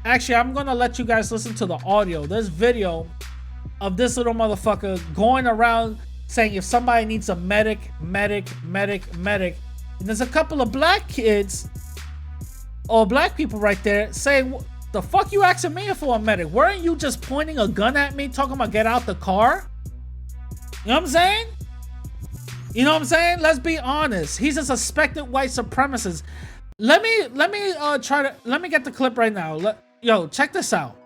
Actually, I'm gonna let you guys listen to the audio. There's video of this little motherfucker going around saying if somebody needs a medic. And there's a couple of black kids or black people right there saying, the fuck you asking me for a medic? Weren't you just pointing a gun at me talking about get out the car? You know what I'm saying? You know what I'm saying? Let's be honest. He's a suspected white supremacist. Let me get the clip right now. Yo, check this out.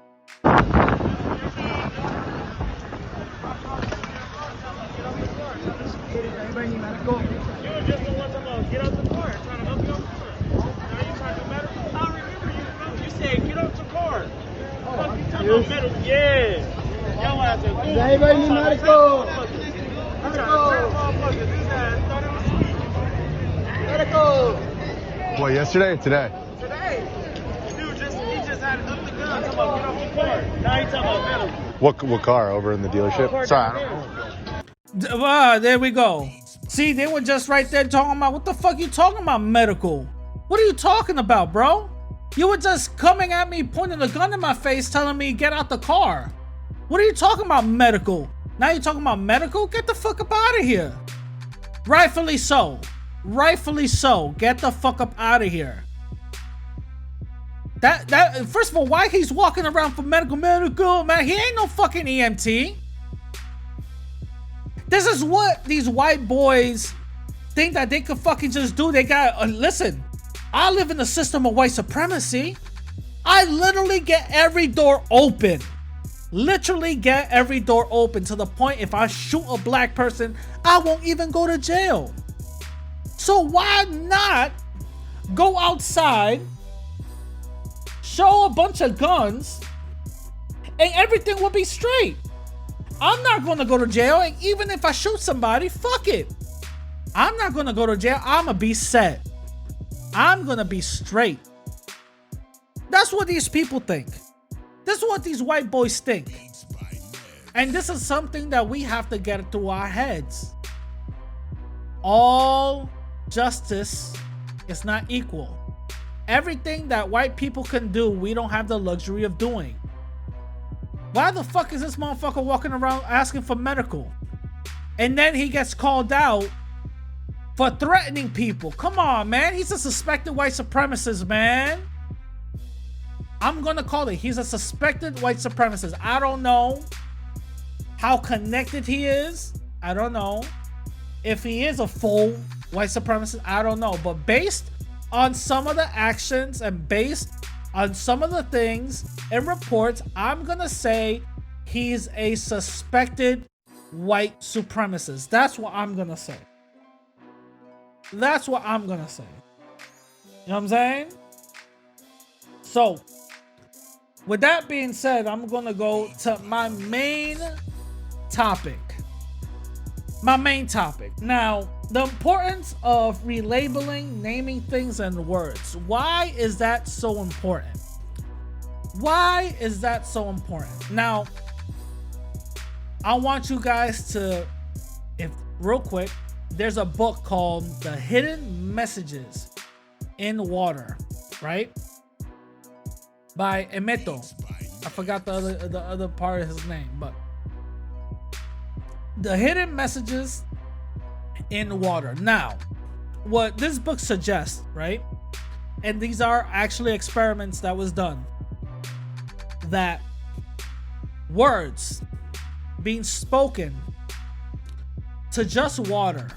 What, yesterday or today? Today. Dude, he just had up the gun. Talking about get off the car. Now he's talking about metal. What car? Over in the dealership? Sorry, I don't. There we go. See, they were just right there talking about, what the fuck you talking about, medical? What are you talking about, bro? You were just coming at me, pointing a gun in my face, telling me get out the car. What are you talking about, medical? Now you're talking about medical? Get the fuck up out of here. Rightfully so. Rightfully so. Get the fuck up out of here. That first of all, why he's walking around for medical, man? He ain't no fucking EMT. This is what these white boys think that they could fucking just do. They got listen. I live in the system of white supremacy. I literally get every door open. Literally get every door open to the point if I shoot a black person, I won't even go to jail. So why not go outside, show a bunch of guns, and everything will be straight? I'm not going to go to jail, and even if I shoot somebody, fuck it. I'm not going to go to jail. I'm going to be set. I'm going to be straight. That's what these people think. This is what these white boys think. And this is something that we have to get through our heads. All justice is not equal. Everything that white people can do, we don't have the luxury of doing. Why the fuck is this motherfucker walking around asking for medical? And then he gets called out for threatening people. Come on, man. He's a suspected white supremacist, man. I'm gonna call it. He's a suspected white supremacist. I don't know how connected he is. I don't know if he is a full white supremacist. I don't know. But based on some of the actions and based on some of the things and reports, I'm gonna say he's a suspected white supremacist. That's what I'm gonna say. That's what I'm gonna say. You know what I'm saying? So, with that being said, I'm gonna go to my main topic. My main topic. Now, the importance of relabeling, naming things and words. Why is that so important? Why is that so important? Now, I want you guys to, real quick, there's a book called The Hidden Messages in Water, right? By Emeto. I forgot the other part of his name, but The Hidden Messages in Water. Now, what this book suggests, right? And these are actually experiments that was done, that words being spoken to just water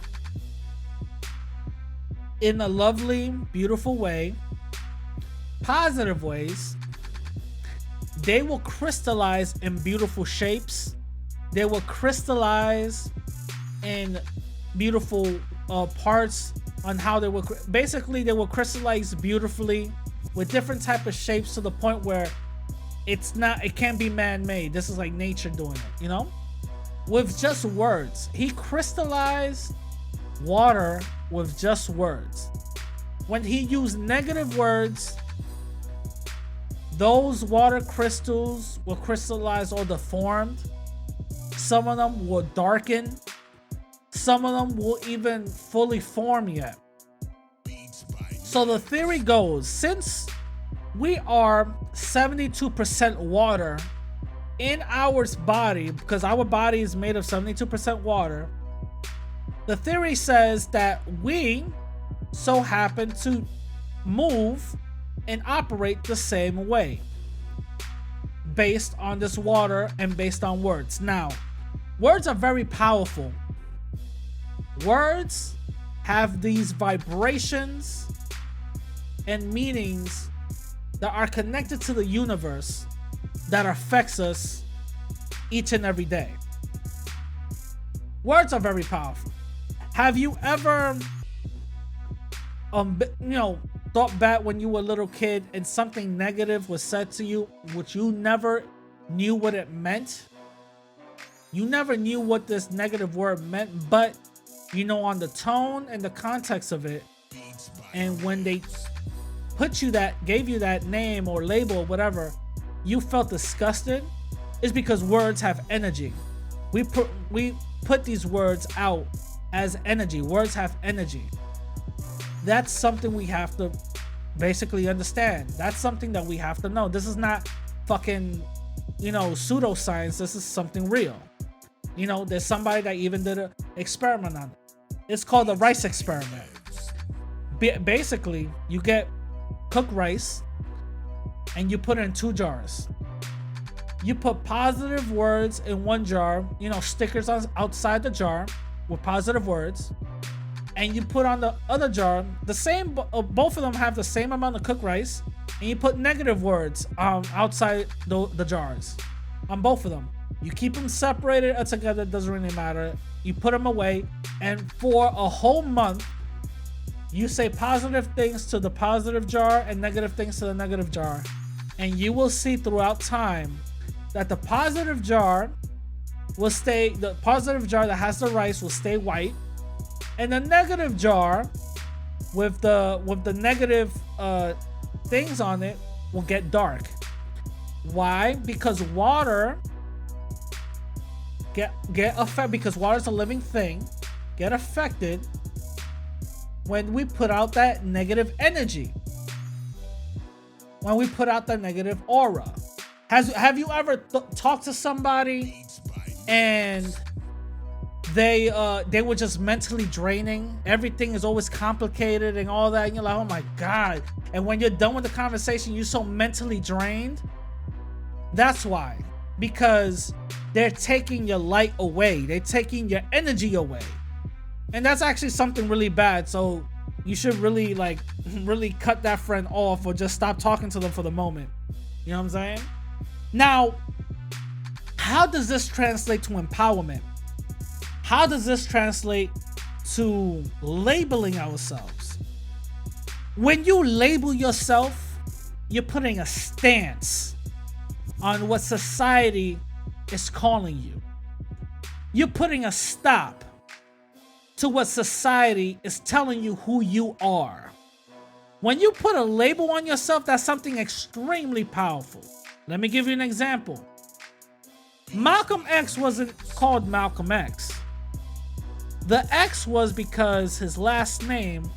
in a lovely, beautiful way, positive ways, they will crystallize in beautiful shapes. They will crystallize in beautiful parts on how they will basically they will crystallize beautifully with different type of shapes to the point where it can't be man-made. This is like nature doing it, you know, with just words. He crystallized water with just words. When he used negative words, those water crystals will crystallize or deformed. Some of them will darken. Some of them will even fully form yet. So the theory goes, since we are 72% water in our body, because our body is made of 72% water. The theory says that we so happen to move and operate the same way based on this water and based on words. Now, words are very powerful. Words have these vibrations and meanings that are connected to the universe that affects us each and every day. Words are very powerful. Have you ever thought back when you were a little kid and something negative was said to you which you never knew what it meant? You never knew what this negative word meant, but on the tone and the context of it, and when they gave you that name or label or whatever, you felt disgusted, is because words have energy. We put these words out as energy. Words have energy. That's something we have to basically understand. That's something that we have to know. This is not fucking, pseudoscience. This is something real. There's somebody that even did an experiment on it. It's called the rice experiment. Basically, you get cooked rice and you put it in 2 jars. You put positive words in one jar, stickers outside the jar with positive words, and you put on the other jar the same. Both of them have the same amount of cooked rice, and you put negative words outside the jars on both of them. You keep them separated or together, doesn't really matter. You put them away, and for a whole month, you say positive things to the positive jar and negative things to the negative jar. And you will see throughout time that the positive jar that has the rice will stay white, and the negative jar with the negative things on it will get dark. Why? Because water get affected, because water is a living thing, get affected when we put out that negative energy, when we put out the negative aura. Have you ever talked to somebody and they were just mentally draining? Everything is always complicated and all that, and you're like, oh my god. And when you're done with the conversation, you're so mentally drained. That's why. Because they're taking your light away. They're taking your energy away. And that's actually something really bad. So you should really really cut that friend off, or just stop talking to them for the moment. You know what I'm saying? Now, how does this translate to empowerment? How does this translate to labeling ourselves? When you label yourself, you're putting a stance on what society is calling you. You're putting a stop to what society is telling you who you are. When you put a label on yourself, that's something extremely powerful. Let me give you an example. Malcolm X wasn't called Malcolm X. The X was because his last name,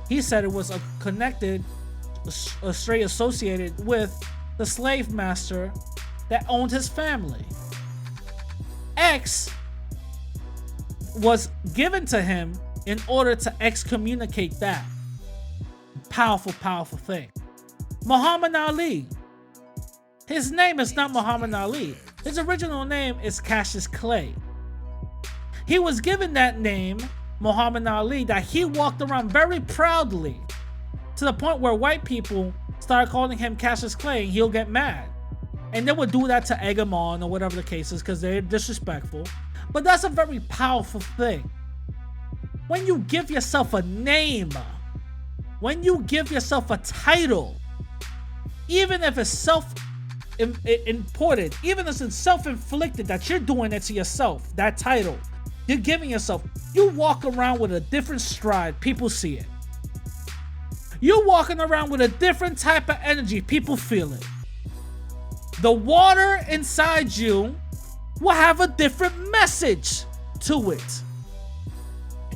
he said it was straight associated with the slave master that owned his family. X was given to him in order to excommunicate that. Powerful, powerful thing. Muhammad Ali. His name is not Muhammad Ali. His original name is Cassius Clay. He was given that name, Muhammad Ali, that he walked around very proudly, to the point where white people started calling him Cassius Clay, and he'll get mad. And they would do that to egg him on or whatever the case is, because they're disrespectful. But that's a very powerful thing. When you give yourself a name, when you give yourself a title, even if it's self-imported, even if it's self-inflicted, that you're doing it to yourself, that title, you're giving yourself, you walk around with a different stride, people see it. You're walking around with a different type of energy, people feel it. The water inside you will have a different message to it.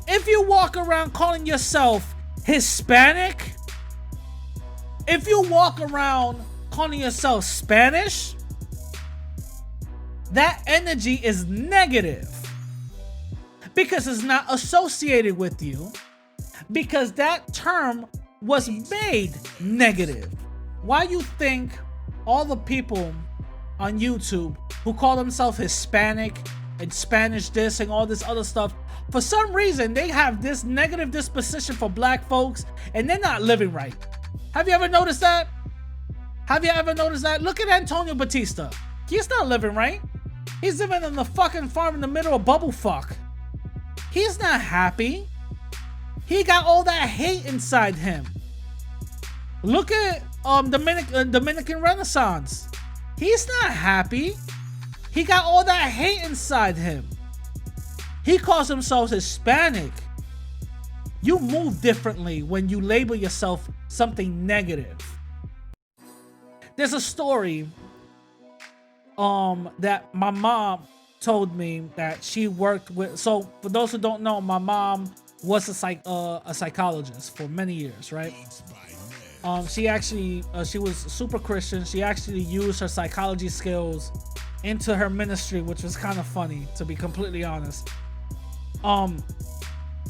If you walk around calling yourself Hispanic If you walk around calling yourself Spanish, that energy is negative because it's not associated with you, because that term was made negative. Why you think all the people on YouTube who call themselves Hispanic and Spanish this and all this other stuff, for some reason they have this negative disposition for black folks and they're not living right? Have you ever noticed that? Have you ever noticed that? Look at Antonio Batista. He's not living right. He's living in the fucking farm in the middle of bubblefuck. He's not happy. He got all that hate inside him. Look at Dominican Renaissance. He's not happy. He got all that hate inside him. He calls himself Hispanic. You move differently when you label yourself something negative. There's a story that my mom told me that she worked with. So for those who don't know, my mom was a psychologist for many years, right? She was super Christian. She actually used her psychology skills into her ministry, which was kind of funny, to be completely honest.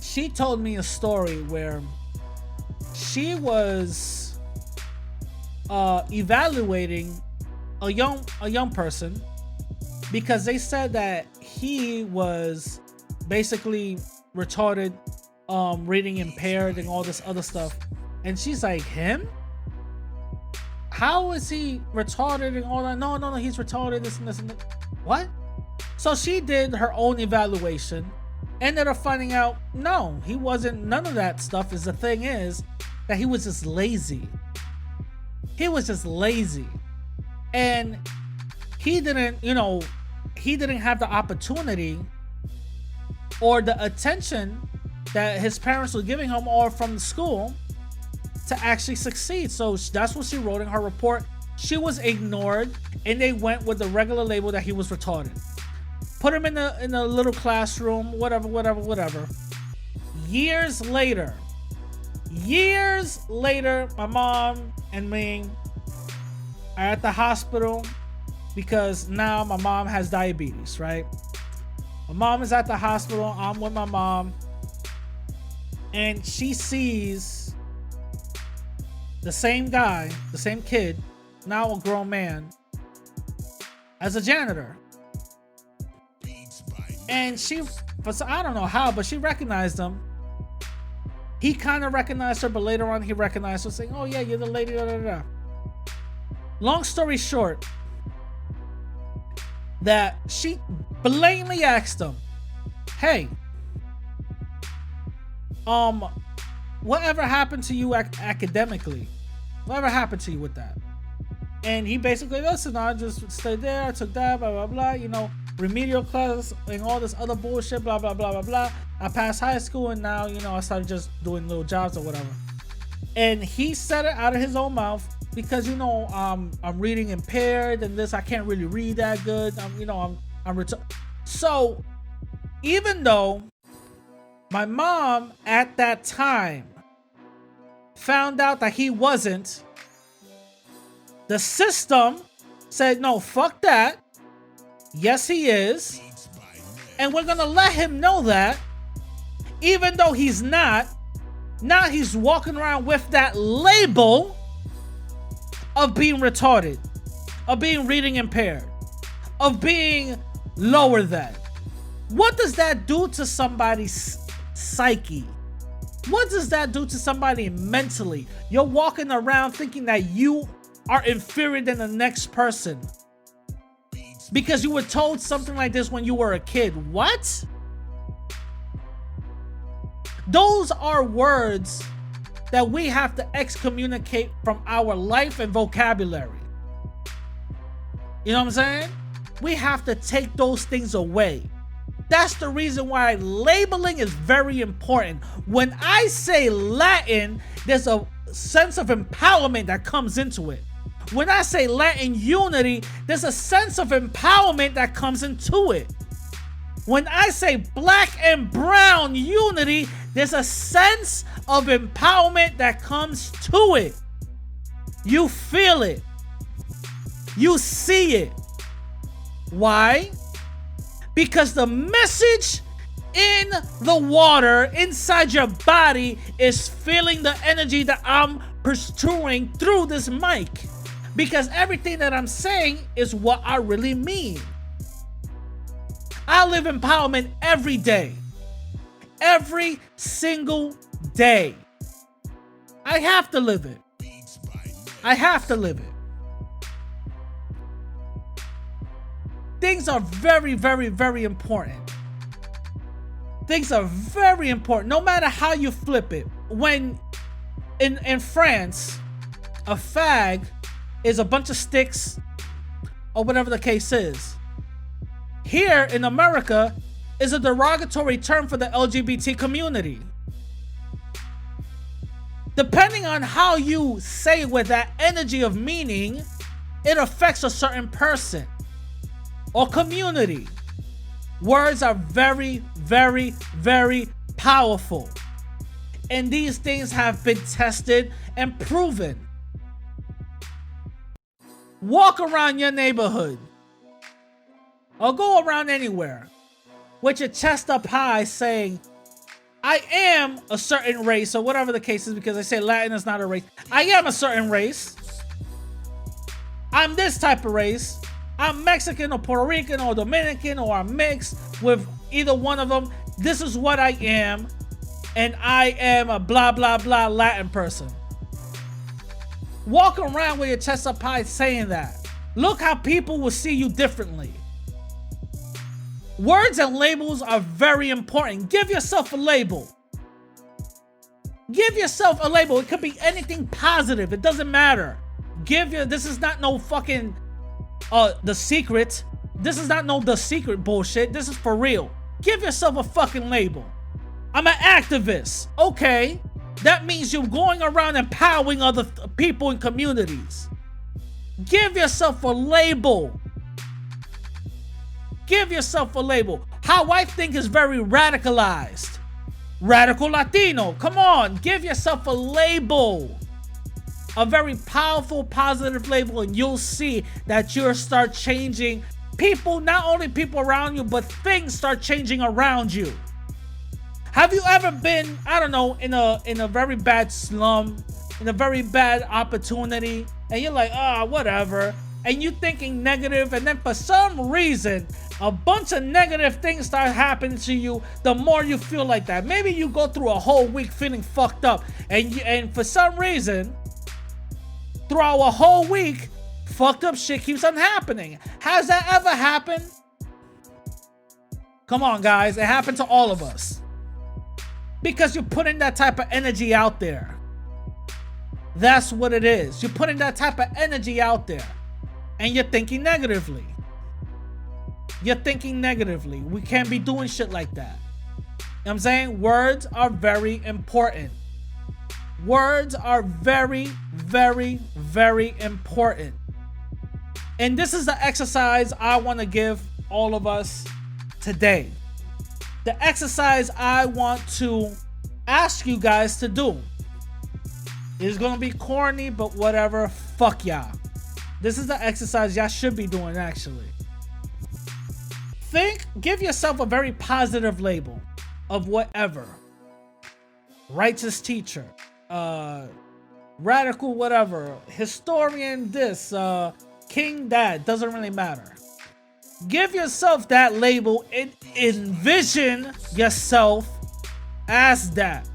She told me a story where she was evaluating a young person because they said that he was basically retarded, reading impaired and all this other stuff. And she's like, him? How is he retarded and all that? No, he's retarded, this and this and that. What? So she did her own evaluation, ended up finding out, no, he wasn't, none of that stuff. Is the thing is that he was just lazy. He was just lazy. And he didn't have the opportunity or the attention that his parents were giving him or from the school to actually succeed. So that's what she wrote in her report. She was ignored and they went with the regular label that he was retarded. Put him in a little classroom, whatever. Years later, my mom and me are at the hospital because now my mom has diabetes, right? My mom is at the hospital. I'm with my mom. And she sees the same guy, the same kid, now a grown man, as a janitor. And I don't know how, but she recognized him. He kind of recognized her, but later on he recognized her, saying, oh yeah, you're the lady, da da da. Long story short, that she blatantly asked him, hey, whatever happened to you academically? Whatever happened to you with that? And he basically, listen, I just stayed there, I took that, blah, blah, blah, remedial class and all this other bullshit, blah, blah, blah, blah, blah. I passed high school and now, I started just doing little jobs or whatever. And he said it out of his own mouth because, I'm reading impaired and this, I can't really read that good. I'm So even though my mom at that time found out that he wasn't, the system said, no, fuck that. Yes, he is. And we're going to let him know that even though he's not, now he's walking around with that label of being retarded, of being reading impaired, of being lower than. What does that do to somebody's psyche? What does that do to somebody mentally? You're walking around thinking that you are inferior than the next person because you were told something like this when you were a kid. What? Those are words that we have to excommunicate from our life and vocabulary. You know what I'm saying? We have to take those things away. That's the reason why labeling is very important. When I say Latin, there's a sense of empowerment that comes into it. When I say Latin unity, there's a sense of empowerment that comes into it. When I say black and brown unity, there's a sense of empowerment that comes to it. You feel it. You see it. Why? Because the message in the water inside your body is feeling the energy that I'm pursuing through this mic. Because everything that I'm saying is what I really mean. I live empowerment every day. Every single day. I have to live it. I have to live it. Things are very, very, very important. Things are very important, no matter how you flip it. When in France, a fag is a bunch of sticks or whatever the case is. Here in America is a derogatory term for the LGBT community. Depending on how you say it with that energy of meaning, it affects a certain person or community. Words are very, very, very powerful. And these things have been tested and proven. Walk around your neighborhood or go around anywhere with your chest up high saying, I am a certain race, or whatever the case is, because I say Latin is not a race. I am a certain race. I'm this type of race. I'm Mexican or Puerto Rican or Dominican, or I'm mixed with either one of them. This is what I am, and I am a blah, blah, blah Latin person. Walk around with your chest up high saying that. Look how people will see you differently. Words and labels are very important. Give yourself a label. Give yourself a label. It could be anything positive. It doesn't matter. This is not no fucking The Secret. This is not no The Secret bullshit. This is for real. Give yourself a fucking label. I'm an activist. Okay. That means you're going around empowering other people and communities. Give yourself a label. Give yourself a label. How I think is very radicalized. Radical Latino. Come on. Give yourself a label. A very powerful, positive label, and you'll see that you'll start changing people, not only people around you, but things start changing around you. Have you ever been, I don't know, in a very bad slum, in a very bad opportunity, and you're like, whatever, and you thinking negative, and then for some reason, a bunch of negative things start happening to you the more you feel like that. Maybe you go through a whole week feeling fucked up, and for some reason, throughout a whole week, fucked up shit keeps on happening. Has that ever happened? Come on, guys. It happened to all of us. Because you're putting that type of energy out there. That's what it is. You're putting that type of energy out there. And you're thinking negatively. You're thinking negatively. We can't be doing shit like that. You know what I'm saying? Words are very important. Words are very, very, very important. And this is the exercise I want to give all of us today. The exercise I want to ask you guys to do is going to be corny, but whatever. Fuck y'all. This is the exercise y'all should be doing, actually. Give yourself a very positive label of whatever. Righteous teacher. Radical whatever. Historian this. King that. Doesn't really matter. Give yourself that label and envision yourself as that.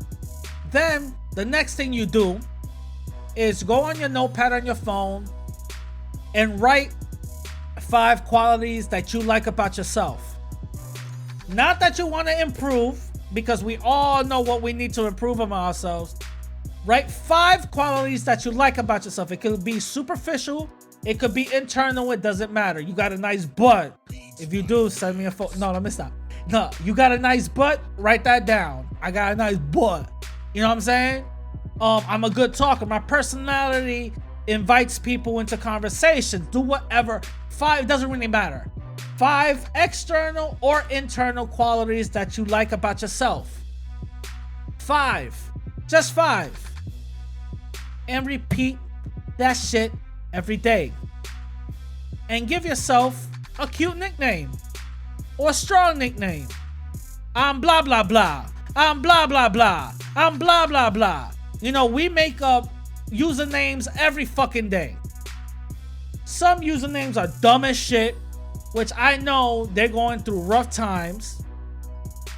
Then the next thing you do is go on your notepad on your phone and write 5 qualities that you like about yourself. Not that you want to improve, because we all know what we need to improve on ourselves. Write 5 qualities that you like about yourself. It could be superficial. It could be internal. It doesn't matter. You got a nice butt. If you do, send me a photo. No, let me stop. No, you got a nice butt. Write that down. I got a nice butt. You know what I'm saying? I'm a good talker. My personality invites people into conversations. Do whatever. 5 doesn't really matter. 5 external or internal qualities that you like about yourself. 5. Just 5. And repeat that shit every day. And give yourself a cute nickname or a strong nickname. I'm blah blah blah. I'm blah blah blah. I'm blah blah blah. You know, we make up usernames every fucking day. Some usernames are dumb as shit, which I know they're going through rough times.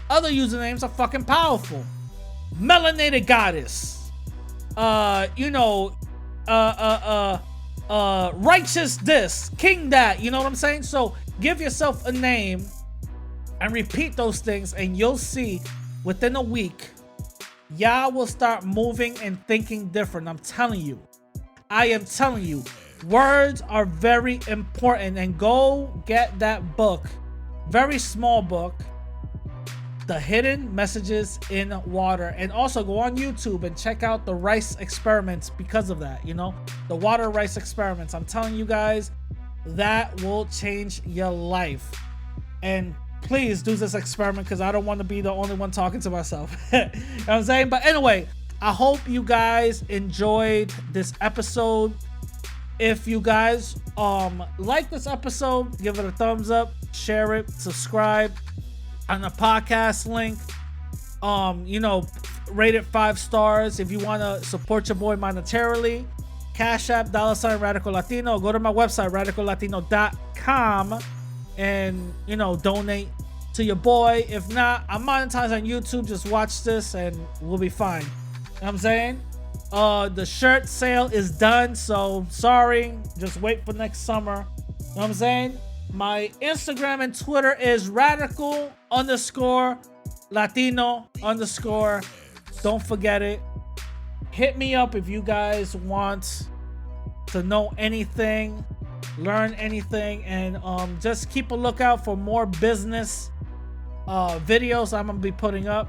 Other usernames are fucking powerful. Melanated Goddess. Righteous this, King that, you know what I'm saying? So give yourself a name and repeat those things, and you'll see within a week, y'all will start moving and thinking different. I'm telling you. I am telling you. Words are very important, and go get that book. Very small book. The Hidden Messages in Water. And also go on YouTube and check out the rice experiments because of that, you know? The water rice experiments. I'm telling you guys, that will change your life. And please do this experiment because I don't want to be the only one talking to myself. You know what I'm saying? But anyway, I hope you guys enjoyed this episode. If you guys like this episode, give it a thumbs up, share it, subscribe on the podcast link. Rate it 5 stars. If you want to support your boy monetarily, Cash App $Radical Latino. Go to my website radicallatino.com and donate to your boy. If not, I'm monetized on YouTube. Just watch this and we'll be fine. You know what I'm saying? The shirt sale is done, so sorry. Just wait for next summer. You know what I'm saying? My Instagram and Twitter is radical_Latino_. Don't forget it. Hit me up if you guys want to know anything, learn anything, and just keep a lookout for more business videos I'm gonna be putting up.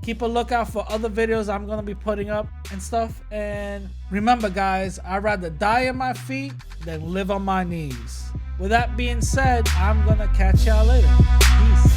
Keep a lookout for other videos I'm gonna be putting up and stuff. And remember, guys, I'd rather die on my feet than live on my knees. With that being said, I'm gonna catch y'all later. Peace.